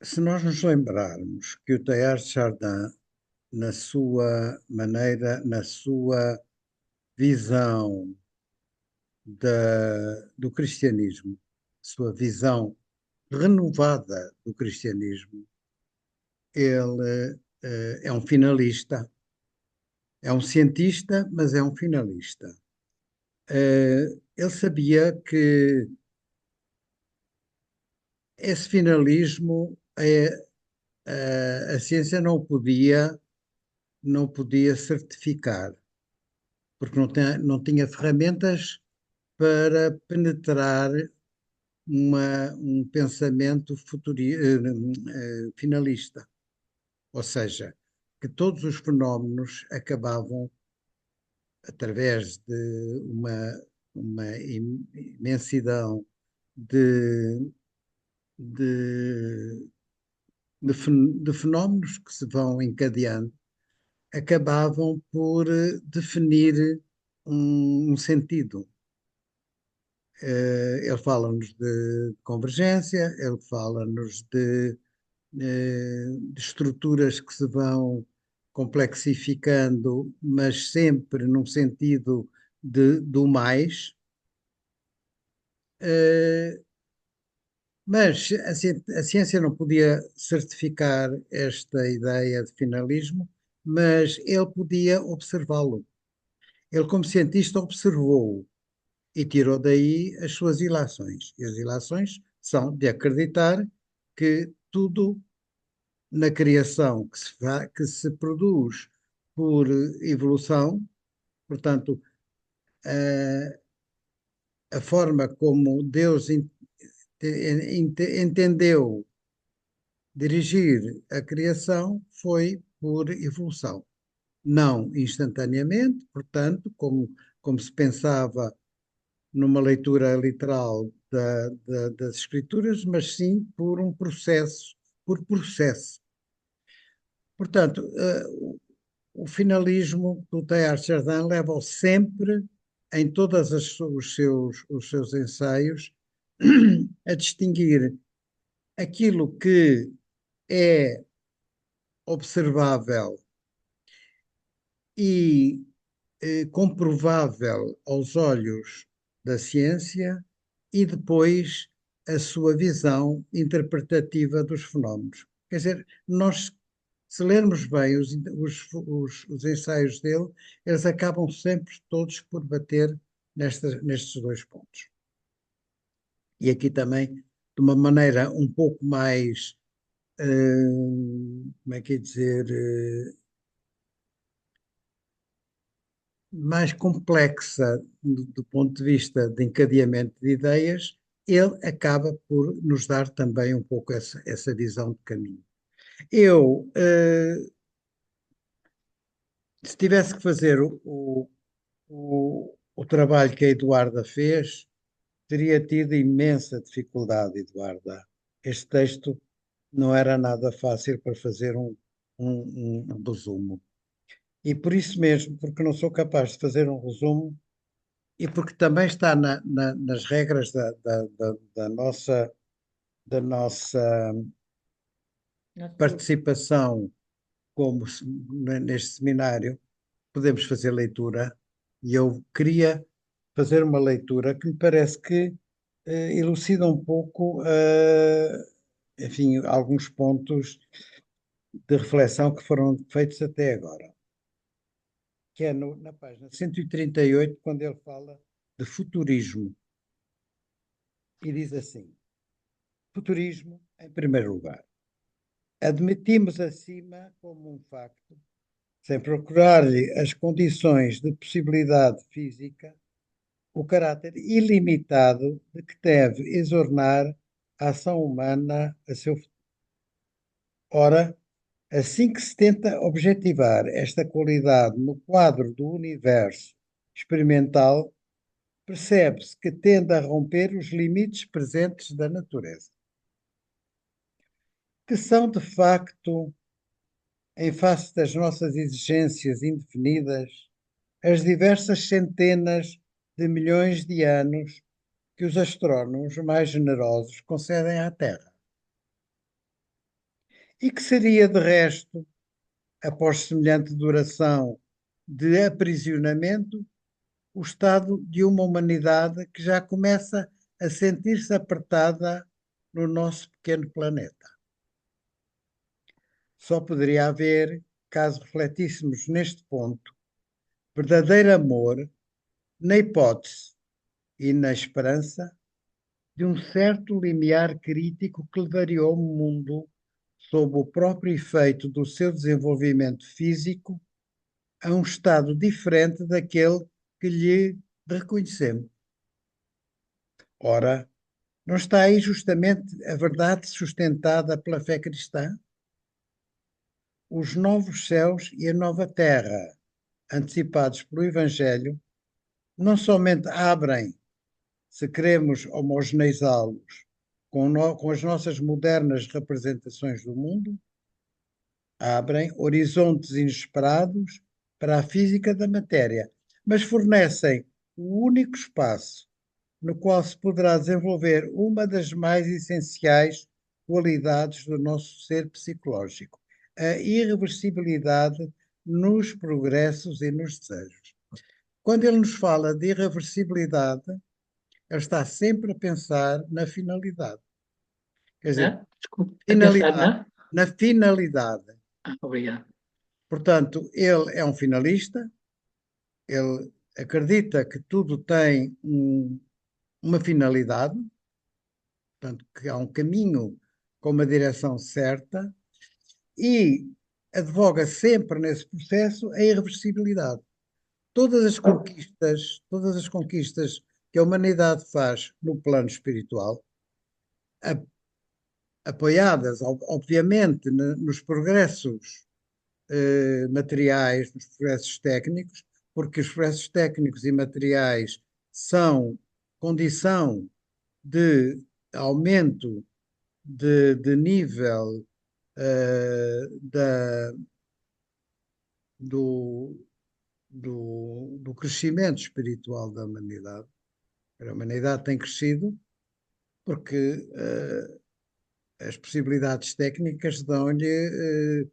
Se nós nos lembrarmos que o Teilhard de Chardin, na sua maneira, na sua visão do cristianismo, sua visão renovada do cristianismo, ele é um finalista, é um cientista, mas é um finalista. Ele sabia que esse finalismo, a ciência não podia certificar, porque não tinha ferramentas para penetrar um pensamento finalista. Ou seja, que todos os fenómenos acabavam através de uma imensidão de fenómenos que se vão encadeando, acabavam por definir um sentido. Ele fala-nos de convergência, ele fala-nos de estruturas que se vão complexificando, mas sempre num sentido do mais. Mas a ciência não podia certificar esta ideia de finalismo, mas ele podia observá-lo. Ele, como cientista, observou-o e tirou daí as suas ilações. E as ilações são de acreditar que tudo na criação que se produz por evolução, portanto, a forma como Deus entendeu dirigir a criação foi por evolução. Não instantaneamente, portanto, como se pensava numa leitura literal das Escrituras, mas sim por processo. Portanto, o finalismo do Teilhard de Chardin leva-o sempre, em todos os seus ensaios, a distinguir aquilo que é observável e comprovável aos olhos da ciência e depois a sua visão interpretativa dos fenómenos. Quer dizer, nós, se lermos bem os ensaios dele, eles acabam sempre todos por bater nestes dois pontos. E aqui também, de uma maneira um pouco mais, como é que é dizer, mais complexa do ponto de vista de encadeamento de ideias, ele acaba por nos dar também um pouco essa visão de caminho. Eu, se tivesse que fazer o trabalho que a Eduarda fez, teria tido imensa dificuldade, Eduarda. Este texto não era nada fácil para fazer um resumo. E por isso mesmo, porque não sou capaz de fazer um resumo, e porque também está nas regras da nossa participação neste seminário, podemos fazer leitura, e eu queria fazer uma leitura que me parece que elucida um pouco, enfim, alguns pontos de reflexão que foram feitos até agora, que é na página 138, quando ele fala de futurismo, e diz assim: futurismo, em primeiro lugar. Admitimos acima como um facto, sem procurar-lhe as condições de possibilidade física, o caráter ilimitado de que deve exornar a ação humana a seu futuro. Ora, assim que se tenta objetivar esta qualidade no quadro do universo experimental, percebe-se que tende a romper os limites presentes da natureza, que são de facto, em face das nossas exigências indefinidas, as diversas centenas de milhões de anos que os astrónomos mais generosos concedem à Terra. E que seria, de resto, após semelhante duração de aprisionamento, o estado de uma humanidade que já começa a sentir-se apertada no nosso pequeno planeta. Só poderia haver, caso refletíssemos neste ponto, verdadeiro amor na hipótese e na esperança de um certo limiar crítico que levaria o mundo, sob o próprio efeito do seu desenvolvimento físico, a um estado diferente daquele que lhe reconhecemos. Ora, não está aí justamente a verdade sustentada pela fé cristã? Os novos céus e a nova terra, antecipados pelo Evangelho, não somente abrem, se queremos homogeneizá-los com as nossas modernas representações do mundo, abrem horizontes inesperados para a física da matéria, mas fornecem o único espaço no qual se poderá desenvolver uma das mais essenciais qualidades do nosso ser psicológico, a irreversibilidade nos progressos e nos desejos. Quando ele nos fala de irreversibilidade, ele está sempre a pensar na finalidade. Quer dizer, Desculpe, finalidade, na finalidade. Obrigado. Portanto, ele é um finalista, ele acredita que tudo tem uma finalidade, portanto, que há um caminho com uma direção certa, e advoga sempre nesse processo a irreversibilidade. Todas as conquistas que a humanidade faz no plano espiritual, apoiadas, obviamente, nos progressos materiais, nos progressos técnicos, porque os progressos técnicos e materiais são condição de aumento de nível do crescimento espiritual da humanidade. A humanidade tem crescido porque as possibilidades técnicas dão-lhe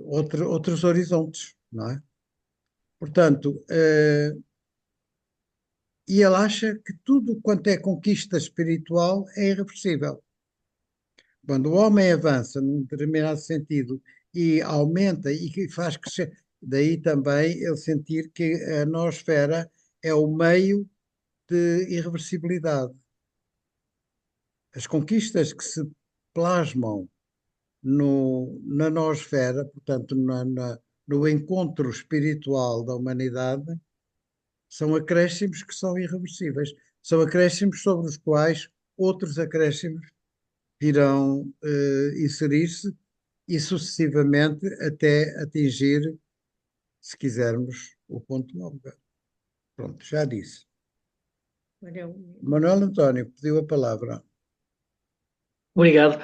outros horizontes, não é? Portanto, e ele acha que tudo quanto é conquista espiritual é irreversível. Quando o homem avança num determinado sentido e aumenta e que faz crescer, daí também ele sentir que a noosfera é o meio de irreversibilidade. As conquistas que se plasmam na noosfera, portanto, no encontro espiritual da humanidade, são acréscimos que são irreversíveis. São acréscimos sobre os quais outros acréscimos irão inserir-se e sucessivamente até atingir, se quisermos, o ponto alfa. Pronto, já disse. Manuel António pediu a palavra. Obrigado.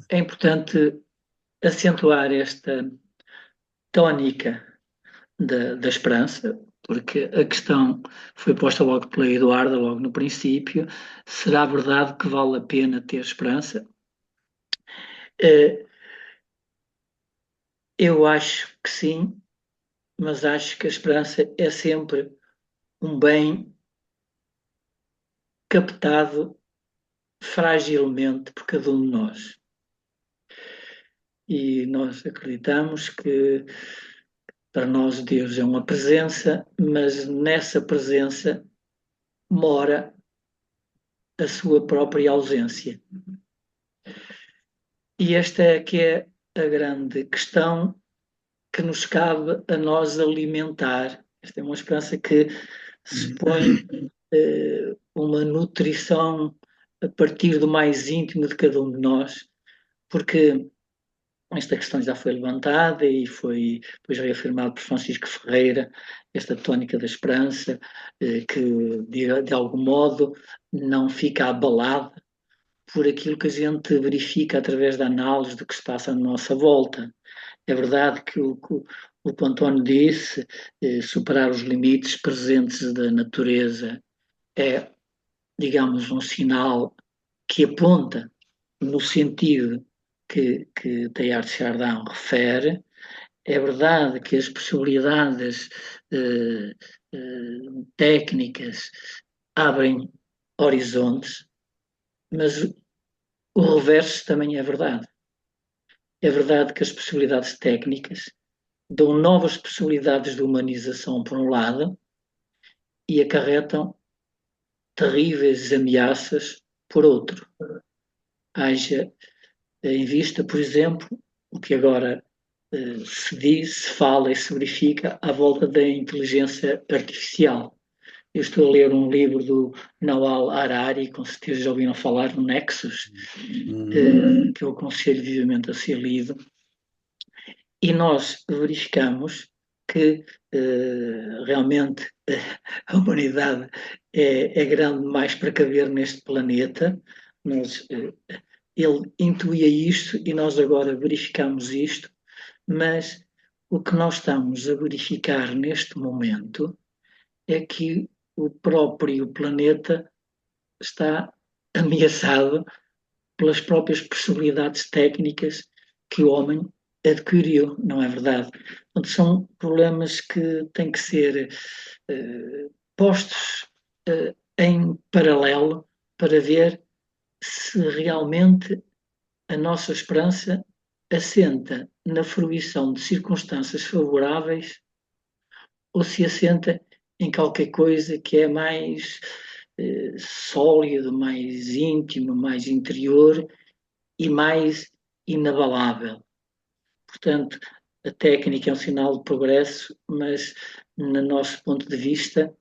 É importante acentuar esta tónica da esperança, porque a questão foi posta logo pela Eduarda, logo no princípio: será verdade que vale a pena ter esperança? Eu acho que sim, mas acho que a esperança é sempre um bem captado fragilmente por cada um de nós. E nós acreditamos que para nós Deus é uma presença, mas nessa presença mora a sua própria ausência. E esta é que é a grande questão que nos cabe a nós alimentar. Esta é uma esperança que se põe uma nutrição a partir do mais íntimo de cada um de nós, porque esta questão já foi levantada e foi depois reafirmado por Francisco Ferreira, esta tónica da esperança, que de algum modo não fica abalada por aquilo que a gente verifica através da análise do que se passa à nossa volta. É verdade que o que o António disse, superar os limites presentes da natureza é, digamos, um sinal que aponta no sentido que Teilhard de Chardin refere. É verdade que as possibilidades técnicas abrem horizontes, mas o reverso também é verdade. É verdade que as possibilidades técnicas dão novas possibilidades de humanização, por um lado, e acarretam terríveis ameaças, por outro. Haja em vista, por exemplo, o que agora se diz, se fala e se verifica à volta da inteligência artificial. Eu estou a ler um livro do Nawal Harari, com certeza já ouviram falar, no Nexus, que eu aconselho vivamente a ser lido, e nós verificamos que realmente a humanidade é grande demais para caber neste planeta. Ele intuía isto e nós agora verificamos isto, mas o que nós estamos a verificar neste momento é que o próprio planeta está ameaçado pelas próprias possibilidades técnicas que o homem adquiriu, não é verdade? Portanto, são problemas que têm que ser postos em paralelo para ver se realmente a nossa esperança assenta na fruição de circunstâncias favoráveis ou se assenta em qualquer coisa que é mais sólido, mais íntimo, mais interior e mais inabalável. Portanto, a técnica é um sinal de progresso, mas, no nosso ponto de vista,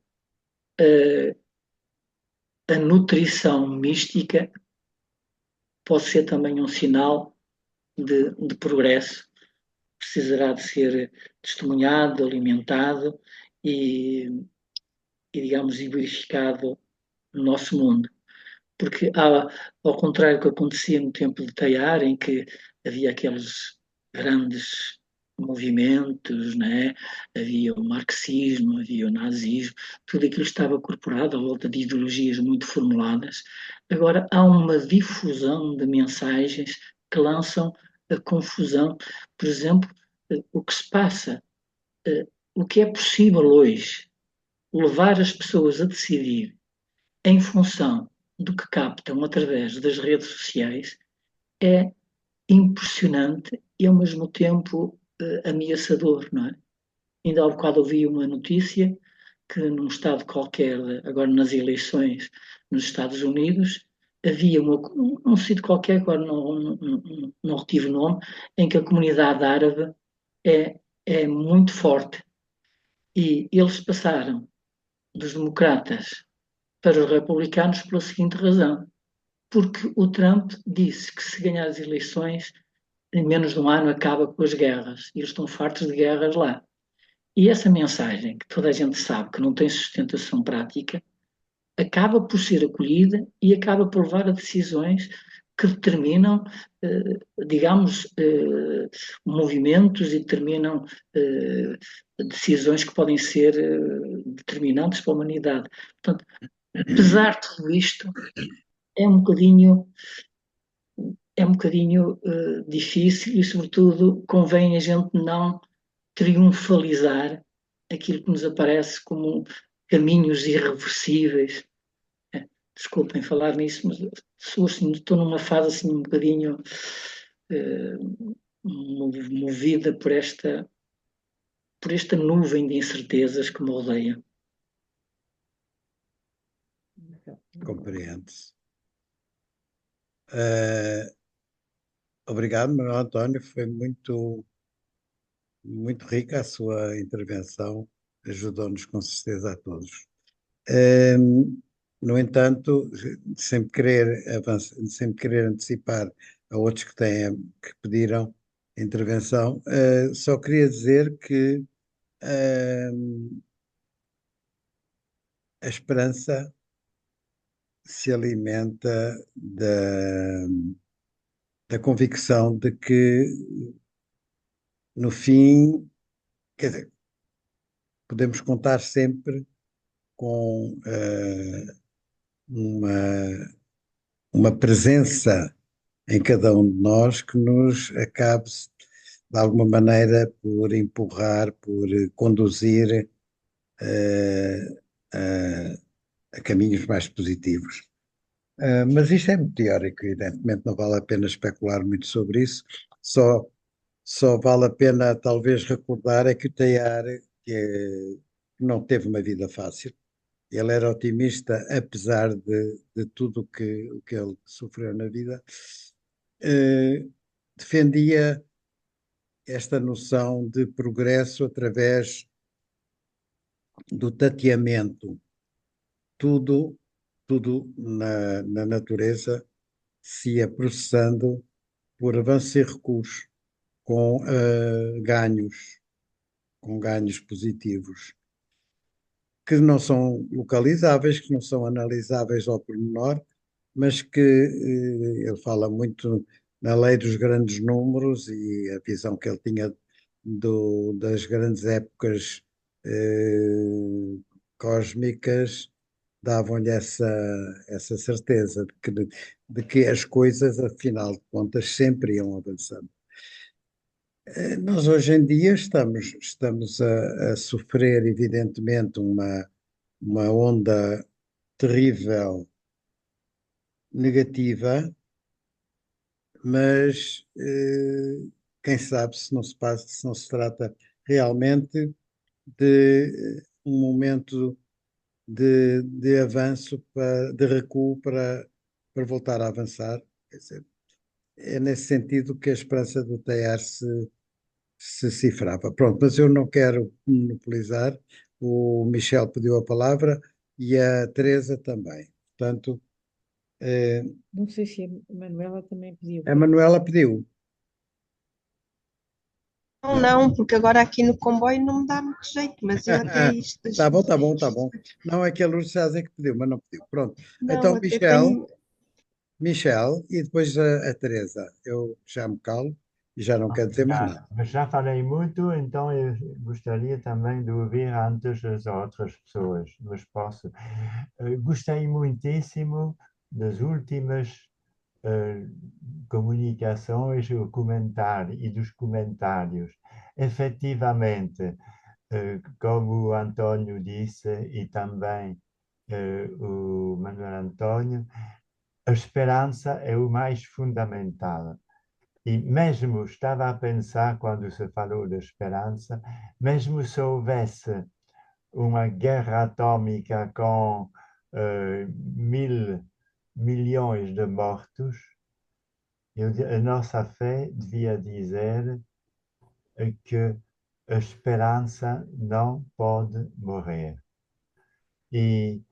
a nutrição mística pode ser também um sinal de progresso. Precisará de ser testemunhado, alimentado e digamos, e verificado no nosso mundo. Porque, ao contrário do que acontecia no tempo de Teilhard, em que havia aqueles grandes movimentos, né? Havia o marxismo, havia o nazismo, tudo aquilo estava corporado à volta de ideologias muito formuladas. Agora há uma difusão de mensagens que lançam a confusão. Por exemplo, o que se passa, o que é possível hoje levar as pessoas a decidir em função do que captam através das redes sociais é impressionante e ao mesmo tempo ameaçador, não é? Ainda há bocado ouvi uma notícia que num estado qualquer, agora nas eleições nos Estados Unidos, havia um sítio qualquer, agora não retive o nome, em que a comunidade árabe é muito forte e eles passaram dos democratas para os republicanos pela seguinte razão, porque o Trump disse que se ganhar as eleições, em menos de um ano acaba com as guerras, e eles estão fartos de guerras lá. E essa mensagem, que toda a gente sabe que não tem sustentação prática, acaba por ser acolhida e acaba por levar a decisões que determinam, digamos, movimentos e determinam decisões que podem ser determinantes para a humanidade. Portanto, apesar de tudo isto, é um bocadinho difícil e, sobretudo, convém a gente não triunfalizar aquilo que nos aparece como caminhos irreversíveis. Desculpem falar nisso, mas estou numa fase assim um bocadinho movida por esta nuvem de incertezas que me rodeia. Compreende-se. Obrigado, Manuel António, foi muito rica a sua intervenção, ajudou-nos com certeza a todos. No entanto, sempre querer avançar, sempre querer antecipar a outros que pediram intervenção, só queria dizer que a esperança se alimenta da convicção de que, no fim, quer dizer, podemos contar sempre com uma presença em cada um de nós que nos acabe, de alguma maneira, por empurrar, por conduzir a caminhos mais positivos. Mas isto é muito teórico, evidentemente não vale a pena especular muito sobre isso, só vale a pena talvez recordar é que o Teilhard que não teve uma vida fácil. Ele era otimista, apesar de tudo o que ele sofreu na vida, defendia esta noção de progresso através do tateamento. Tudo na natureza se ia processando por avanços e recuos, com ganhos positivos, que não são localizáveis, que não são analisáveis ao pormenor, mas que ele fala muito na lei dos grandes números e a visão que ele tinha das grandes épocas cósmicas davam-lhe essa certeza de que as coisas, afinal de contas, sempre iam avançando. Nós hoje em dia estamos a sofrer, evidentemente, uma onda terrível negativa, mas quem sabe se não se trata realmente de um momento de avanço, de recuo para voltar a avançar. Quer dizer, é nesse sentido que a esperança do Teilhard se cifrava. Pronto, mas eu não quero monopolizar. O Michel pediu a palavra e a Teresa também. Portanto, não sei se a Manuela também pediu. A Manuela pediu. Não, porque agora aqui no comboio não me dá muito jeito, mas eu até isto. Tá bom. Não é que a Lourdes César que pediu, mas não pediu. Pronto. Não, então, Michel, e depois a Teresa. Eu já me calo E já não quero dizer mais Já, nada. mas já falei muito, então eu gostaria também de ouvir antes as outras pessoas, mas posso. Gostei muitíssimo das últimas comunicações e dos comentários. Efetivamente, como o António disse e também o Manuel António, a esperança é o mais fundamental. E mesmo estava a pensar, quando se falou da esperança, mesmo se houvesse uma guerra atômica com 1.000 milhões de mortos, a nossa fé devia dizer que a esperança não pode morrer. E,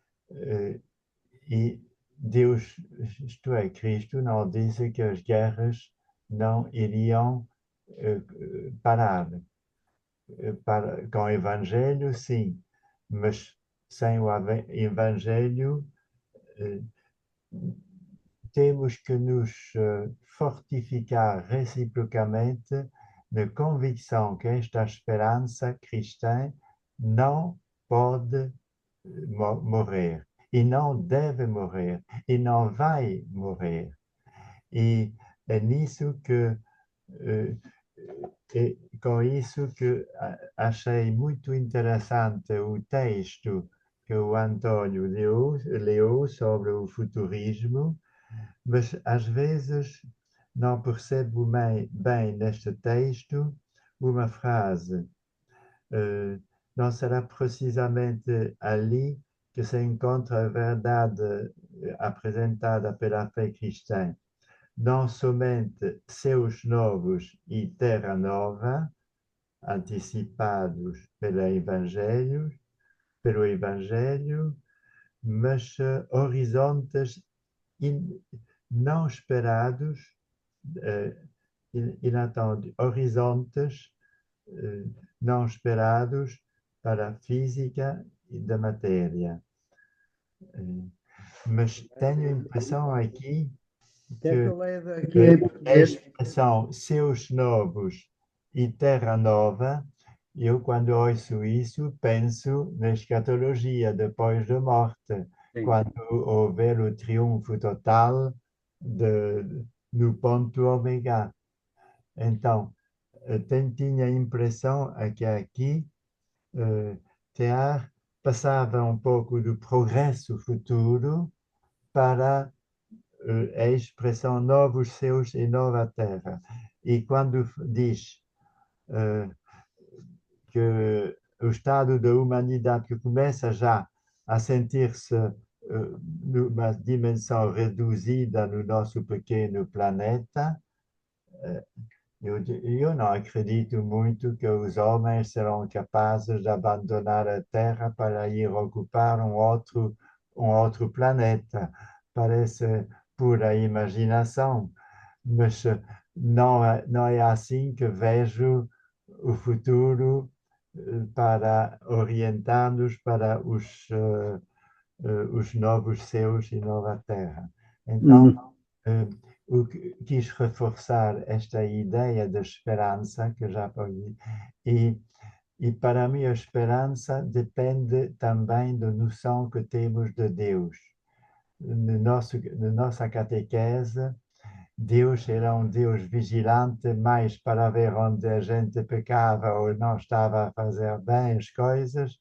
e Deus, isto é, Cristo, não disse que as guerras não iriam parar. Com o Evangelho, sim, mas sem o Evangelho, temos que nos fortificar reciprocamente na convicção que esta esperança cristã não pode morrer e não deve morrer e não vai morrer. E é nisso que com isso que achei muito interessante o texto que o António leu sobre o futurismo, mas às vezes não percebo bem neste texto uma frase. Não será precisamente ali que se encontra a verdade apresentada pela fé cristã. Não somente céus novos e terra nova, antecipados pelo Evangelho, mas horizontes não esperados, horizontes não esperados para a física da matéria. Mas tenho a impressão aqui que a expressão céus novos e terra nova, eu quando ouço isso penso na escatologia depois da morte, quando houver o triunfo total no ponto ômega. Então, tinha a impressão que aqui Teilhard passava um pouco do progresso futuro para a expressão novos céus e nova terra. E quando diz que o estado da humanidade que começa já a sentir-se numa dimensão reduzida no nosso pequeno planeta, eu não acredito muito que os homens serão capazes de abandonar a Terra para ir ocupar um outro planeta. Parece pura imaginação, mas não é assim que vejo o futuro para orientar-nos para os novos céus e nova terra. Então, quis reforçar esta ideia de esperança que já falei, e para mim a esperança depende também da noção que temos de Deus. Na nossa catequese, Deus era um Deus vigilante mais para ver onde a gente pecava ou não estava a fazer bem as coisas,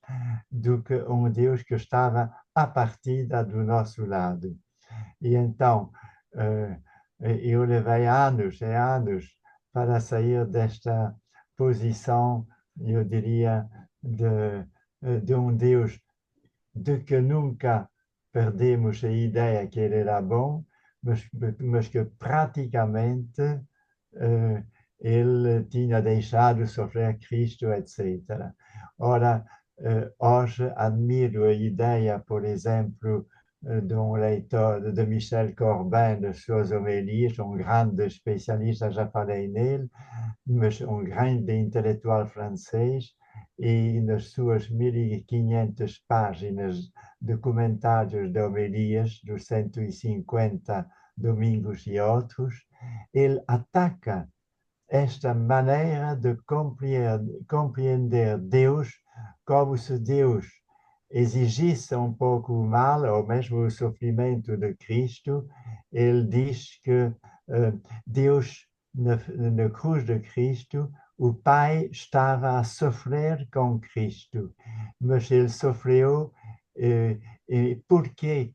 do que um Deus que estava à partida do nosso lado. E então, eu levei anos e anos para sair desta posição, eu diria, de um Deus de que nunca perdemos a ideia que ele era bom, mas que praticamente ele tinha deixado sofrer Cristo, etc. Ora, hoje admiro a ideia, por exemplo, de um leitor, de Michel Corbin, das suas homilias, um grande especialista, já falei nele, mas um grande intelectual francês, e nas suas 1.500 páginas de comentários de homilias, dos 150 domingos e outros, ele ataca esta maneira de compreender Deus como se Deus exigisse um pouco o mal, ou mesmo o sofrimento de Cristo. Ele diz que Deus, na cruz de Cristo, o Pai estava a sofrer com Cristo, mas ele sofreu, e por que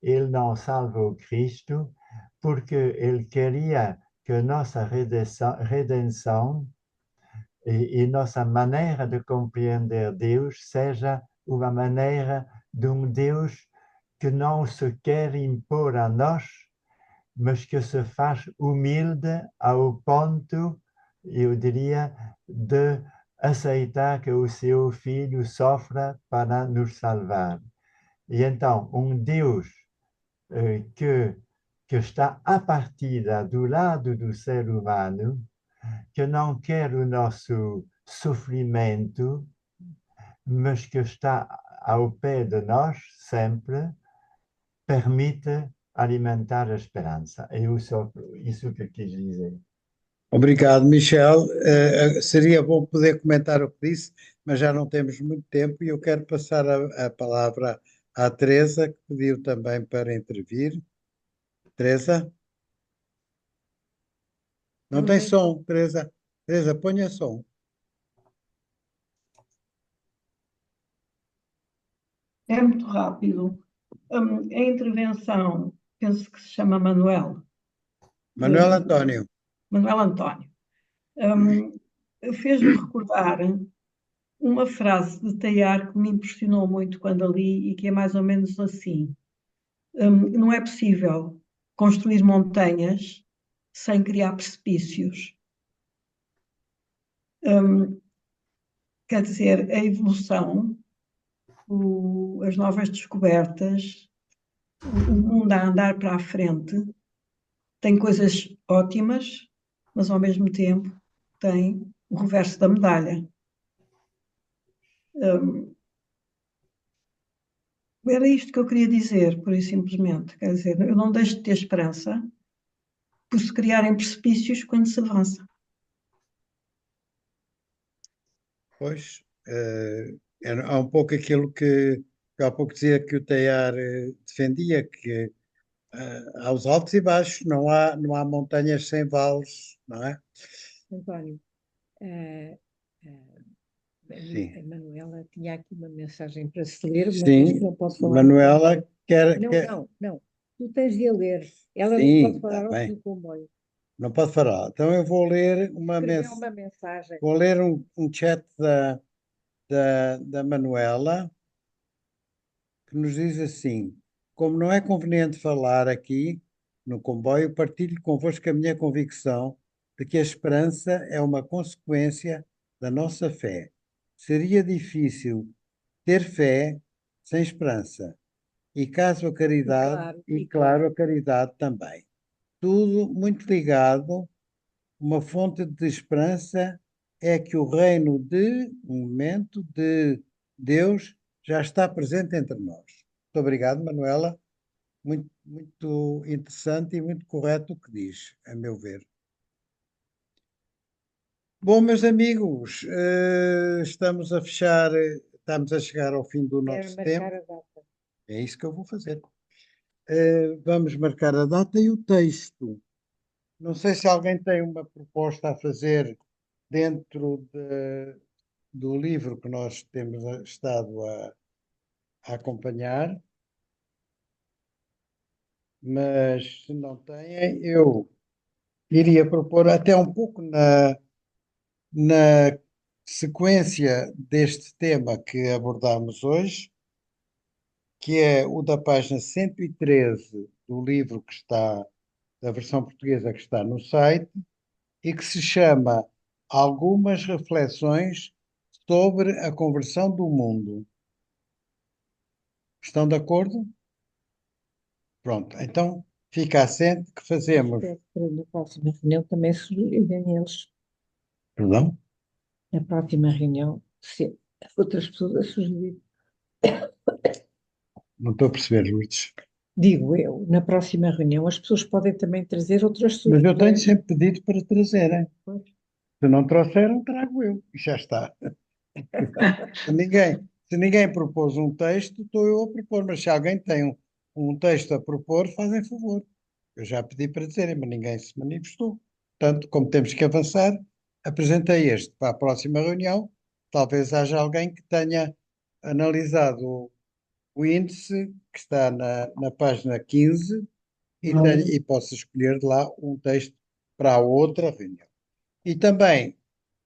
ele não salvou Cristo? Porque ele queria que a nossa redenção e nossa maneira de compreender Deus seja uma maneira de um Deus que não se quer impor a nós, mas que se faz humilde ao ponto, eu diria, de aceitar que o seu filho sofra para nos salvar. E então, um Deus que está à partida do lado do ser humano, que não quer o nosso sofrimento, mas que está ao pé de nós sempre, permite alimentar a esperança. É isso que eu quis dizer. Obrigado, Michel. Seria bom poder comentar o que disse, mas já não temos muito tempo e eu quero passar a palavra à Teresa, que pediu também para intervir. Teresa? Não tem som, Teresa. Teresa, ponha som. É muito rápido. A intervenção, penso que se chama Manuel. Manuel António. Manuel António. Fez-me recordar uma frase de Teilhard que me impressionou muito quando a li e que é mais ou menos assim. Não é possível construir montanhas sem criar precipícios. Quer dizer, a evolução, as novas descobertas, o mundo a andar para a frente, tem coisas ótimas, mas ao mesmo tempo tem o reverso da medalha. Era isto que eu queria dizer, pura e simplesmente. Quer dizer, eu não deixo de ter esperança por se criarem precipícios quando se avança. Pois, há um pouco aquilo que há pouco dizia que o Teilhard defendia, que há os altos e baixos, não há montanhas sem vales, não é? António, Sim. a Manuela tinha aqui uma mensagem para se ler, mas Sim, não posso falar. Manuela quer... Não. Tu tens de a ler. Ela Sim, não pode falar tá bem. no comboio. Não pode falar. Então eu vou ler uma mensagem. Vou ler um chat da Manuela, que nos diz assim: como não é conveniente falar aqui no comboio, partilho convosco a minha convicção de que a esperança é uma consequência da nossa fé. Seria difícil ter fé sem esperança. E caso a caridade, claro, a caridade também. Tudo muito ligado. Uma fonte de esperança é que o reino um momento de Deus já está presente entre nós. Muito obrigado, Manuela. Muito, muito interessante e muito correto o que diz, a meu ver. Bom, meus amigos, estamos a chegar ao fim do nosso tempo. Marcar a data. É isso que eu vou fazer. Vamos marcar a data e o texto. Não sei se alguém tem uma proposta a fazer dentro do livro que nós temos estado a acompanhar, mas se não têm, eu iria propor até um pouco na sequência deste tema que abordamos hoje, que é o da página 113 do livro que está, da versão portuguesa que está no site, e que se chama Algumas Reflexões sobre a Conversão do Mundo. Estão de acordo? Pronto, então fica assente que fazemos. Na próxima reunião também surgirem eles. Perdão? Na próxima reunião, se outras pessoas a sugerir. Não estou a perceber, Lourdes. Digo eu, na próxima reunião as pessoas podem também trazer outras Mas sugestões. eu tenho sempre pedido para trazerem. Pois. Se não trouxeram, trago eu. E já está. Se ninguém propôs um texto, estou eu a propor. Mas se alguém tem um texto a propor, fazem favor. Eu já pedi para dizerem, mas ninguém se manifestou. Portanto, como temos que avançar, apresentei este para a próxima reunião. Talvez haja alguém que tenha analisado o índice que está na página 15 e possa escolher de lá um texto para a outra reunião. E também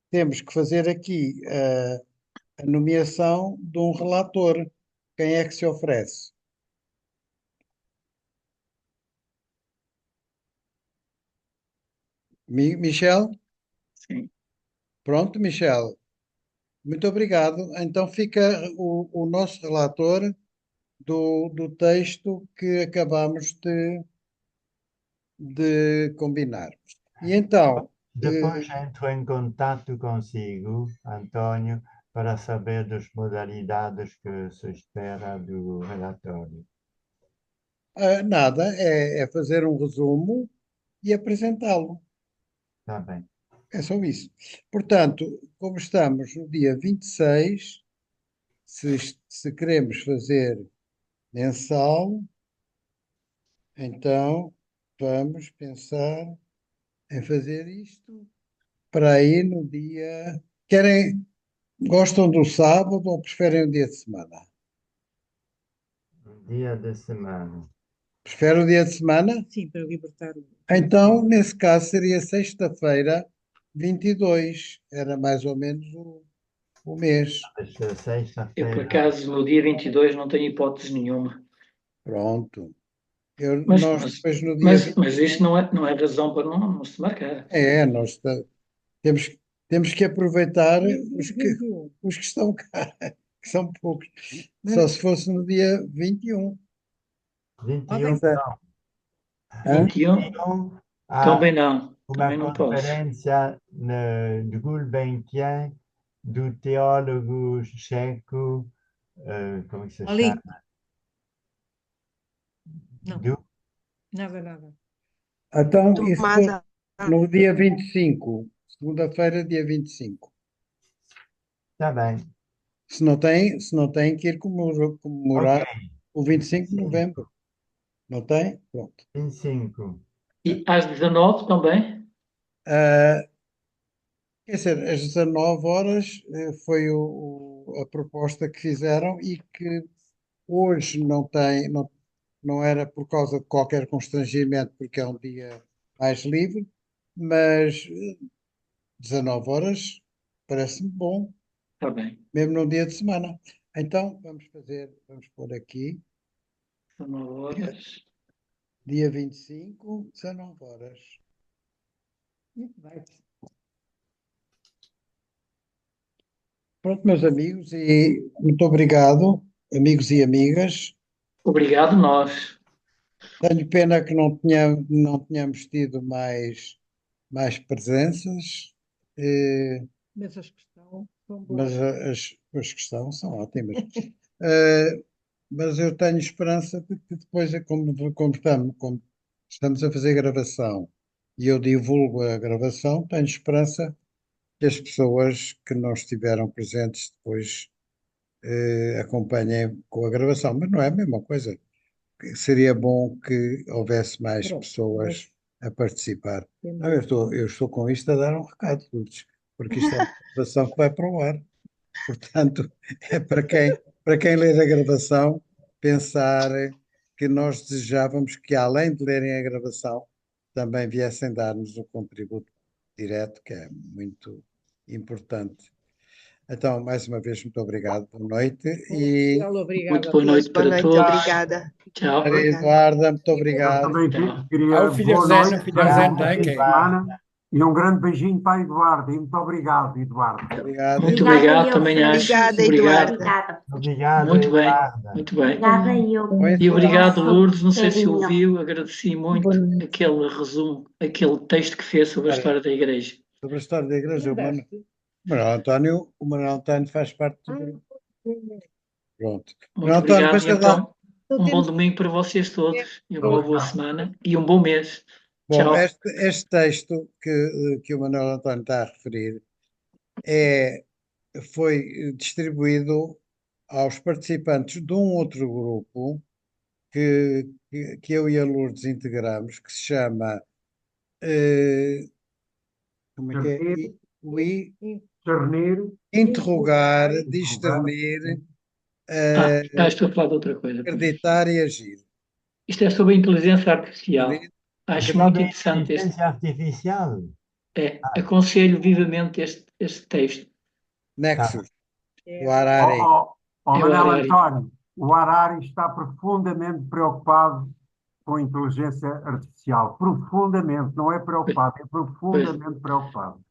temos que fazer aqui a nomeação de um relator. Quem é que se oferece? Michel? Sim. Pronto, Michel. Muito obrigado. Então fica o nosso relator do texto que acabamos de combinar. E então, Depois entro em contato consigo, Antônio, para saber das modalidades que se espera do relatório. nada, é fazer um resumo e apresentá-lo. Está bem. É só isso. Portanto, como estamos no dia 26, se queremos fazer mensal, então vamos pensar em fazer isto para aí no dia. Gostam do sábado ou preferem o dia de semana? Dia de semana. Prefere o dia de semana? Sim, para libertar o. Então, nesse caso, seria sexta-feira, 22. Era mais ou menos o mês. Eu, por Sexta-feira. acaso, no dia 22 não tenho hipótese nenhuma. Pronto. Mas, Nós mas, depois no dia mas isso não é razão para não se marcar. nós temos que aproveitar os que 21. estão cá, que são poucos. Só se fosse no dia 21. 21, Hã? Hã? 21? há Também não posso. conferência de Gulbenkian do teólogo checo, como se Ali. chama? Não. Nada. Então, isso Tomás, no dia 25, segunda-feira, dia 25. Está bem. Se não tem que ir comemorar o 25 de novembro. Não tem? Pronto. 25. E às 19 também? Quer dizer, às 19 horas foi a proposta que fizeram e que hoje não era por causa de qualquer constrangimento, porque é um dia mais livre, mas 19 horas parece-me bom, Está bem. mesmo num dia de semana. Então, vamos pôr aqui, 19 horas. dia 25, 19 horas. Muito bem. Pronto, meus amigos, e muito obrigado, amigos e amigas. Obrigado, nós. Tenho pena que não tenhamos tido mais presenças, Mas as questões são mas boas. as questões são ótimas. Mas eu tenho esperança de que depois, como estamos a fazer gravação e eu divulgo a gravação, tenho esperança que as pessoas que não estiveram presentes depois acompanhem com a gravação. Mas não é a mesma coisa. Seria bom que houvesse mais Pronto, pessoas a participar. temos- Não, eu estou com isto a dar um recado, Lourdes, porque isto é uma gravação que vai para o ar. Portanto, é para quem ler a gravação, pensar que nós desejávamos que, além de lerem a gravação, também viessem dar-nos o contributo direto, que é muito importante. Então, mais uma vez, muito obrigado, boa noite. E Obrigada Muito a boa todos. noite boa para noite, todos. obrigada. Tchau. Maria Eduarda, muito Eu obrigado. também Tchau. queria Filha boa Rosana, noite, filha bom Rosana, fim de quem? semana e um grande beijinho para a Eduardo. E muito obrigado, Eduardo. Obrigado. Muito Obrigada obrigado, eu, também acho. Francisco. Obrigada, Obrigado. Obrigada. Obrigado, Muito bem, Eduarda. muito bem. Obrigada eu. Pois, E obrigado, Nosso Lourdes. Não sei se carinho. ouviu, agradeci muito aquele resumo, aquele texto que fez sobre a história da igreja. sobre a história da igreja, Mandaste? o Manuel António faz parte do. Pronto. Muito Manuel António, obrigado. E veja lá. então, um bom domingo para vocês todos, e uma boa semana, e um bom mês. Bom, Tchau. este texto que o Manuel António está a referir foi distribuído aos participantes de um outro grupo que eu e a Lourdes integramos, que se chama, como é que é? Discernir, Interrogar, discernir, Já estou a falar de outra coisa. acreditar e agir. Isto é sobre a inteligência artificial. Acho muito Sobre interessante este. inteligência artificial. Aconselho vivamente este texto. Nexus, do Ó Harari. É o Manuel Harari. António, o Harari está profundamente preocupado com a inteligência artificial. Profundamente, não é preocupado, é profundamente preocupado.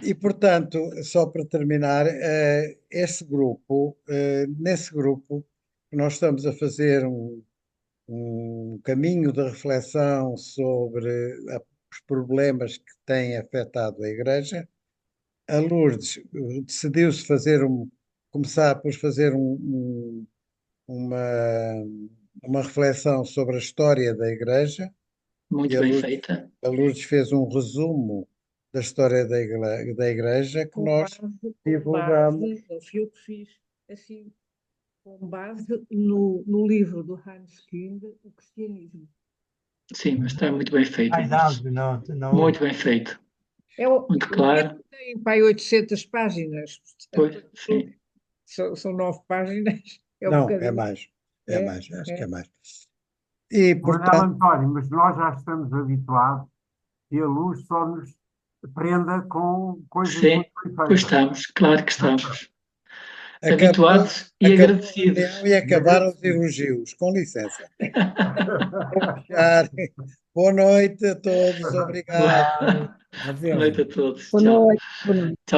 E, portanto, só para terminar, nesse grupo, nós estamos a fazer um caminho de reflexão sobre os problemas que têm afetado a Igreja. A Lourdes decidiu-se começar por fazer uma reflexão sobre a história da Igreja. Muito bem feita. A Lourdes fez um resumo da história da Igreja que nós divulgamos. Não fui eu que fiz, assim, com base no livro do Hans Küng, O Cristianismo. Sim, mas está muito bem feito. Muito bem feito. Muito claro. Tem para 800 páginas. Pois, sim. São 9 páginas. Não, é mais. Acho que é mais. E, portanto... Manuel António, mas nós já estamos habituados e a luz só nos prenda com coisas sim, muito bem feitas. Pois estamos, claro que estamos. Habituados e agradecidos. E acabaram os elogios, com licença. Boa noite a todos, obrigado. Boa noite a todos. Boa Tchau. noite. Boa noite. Tchau.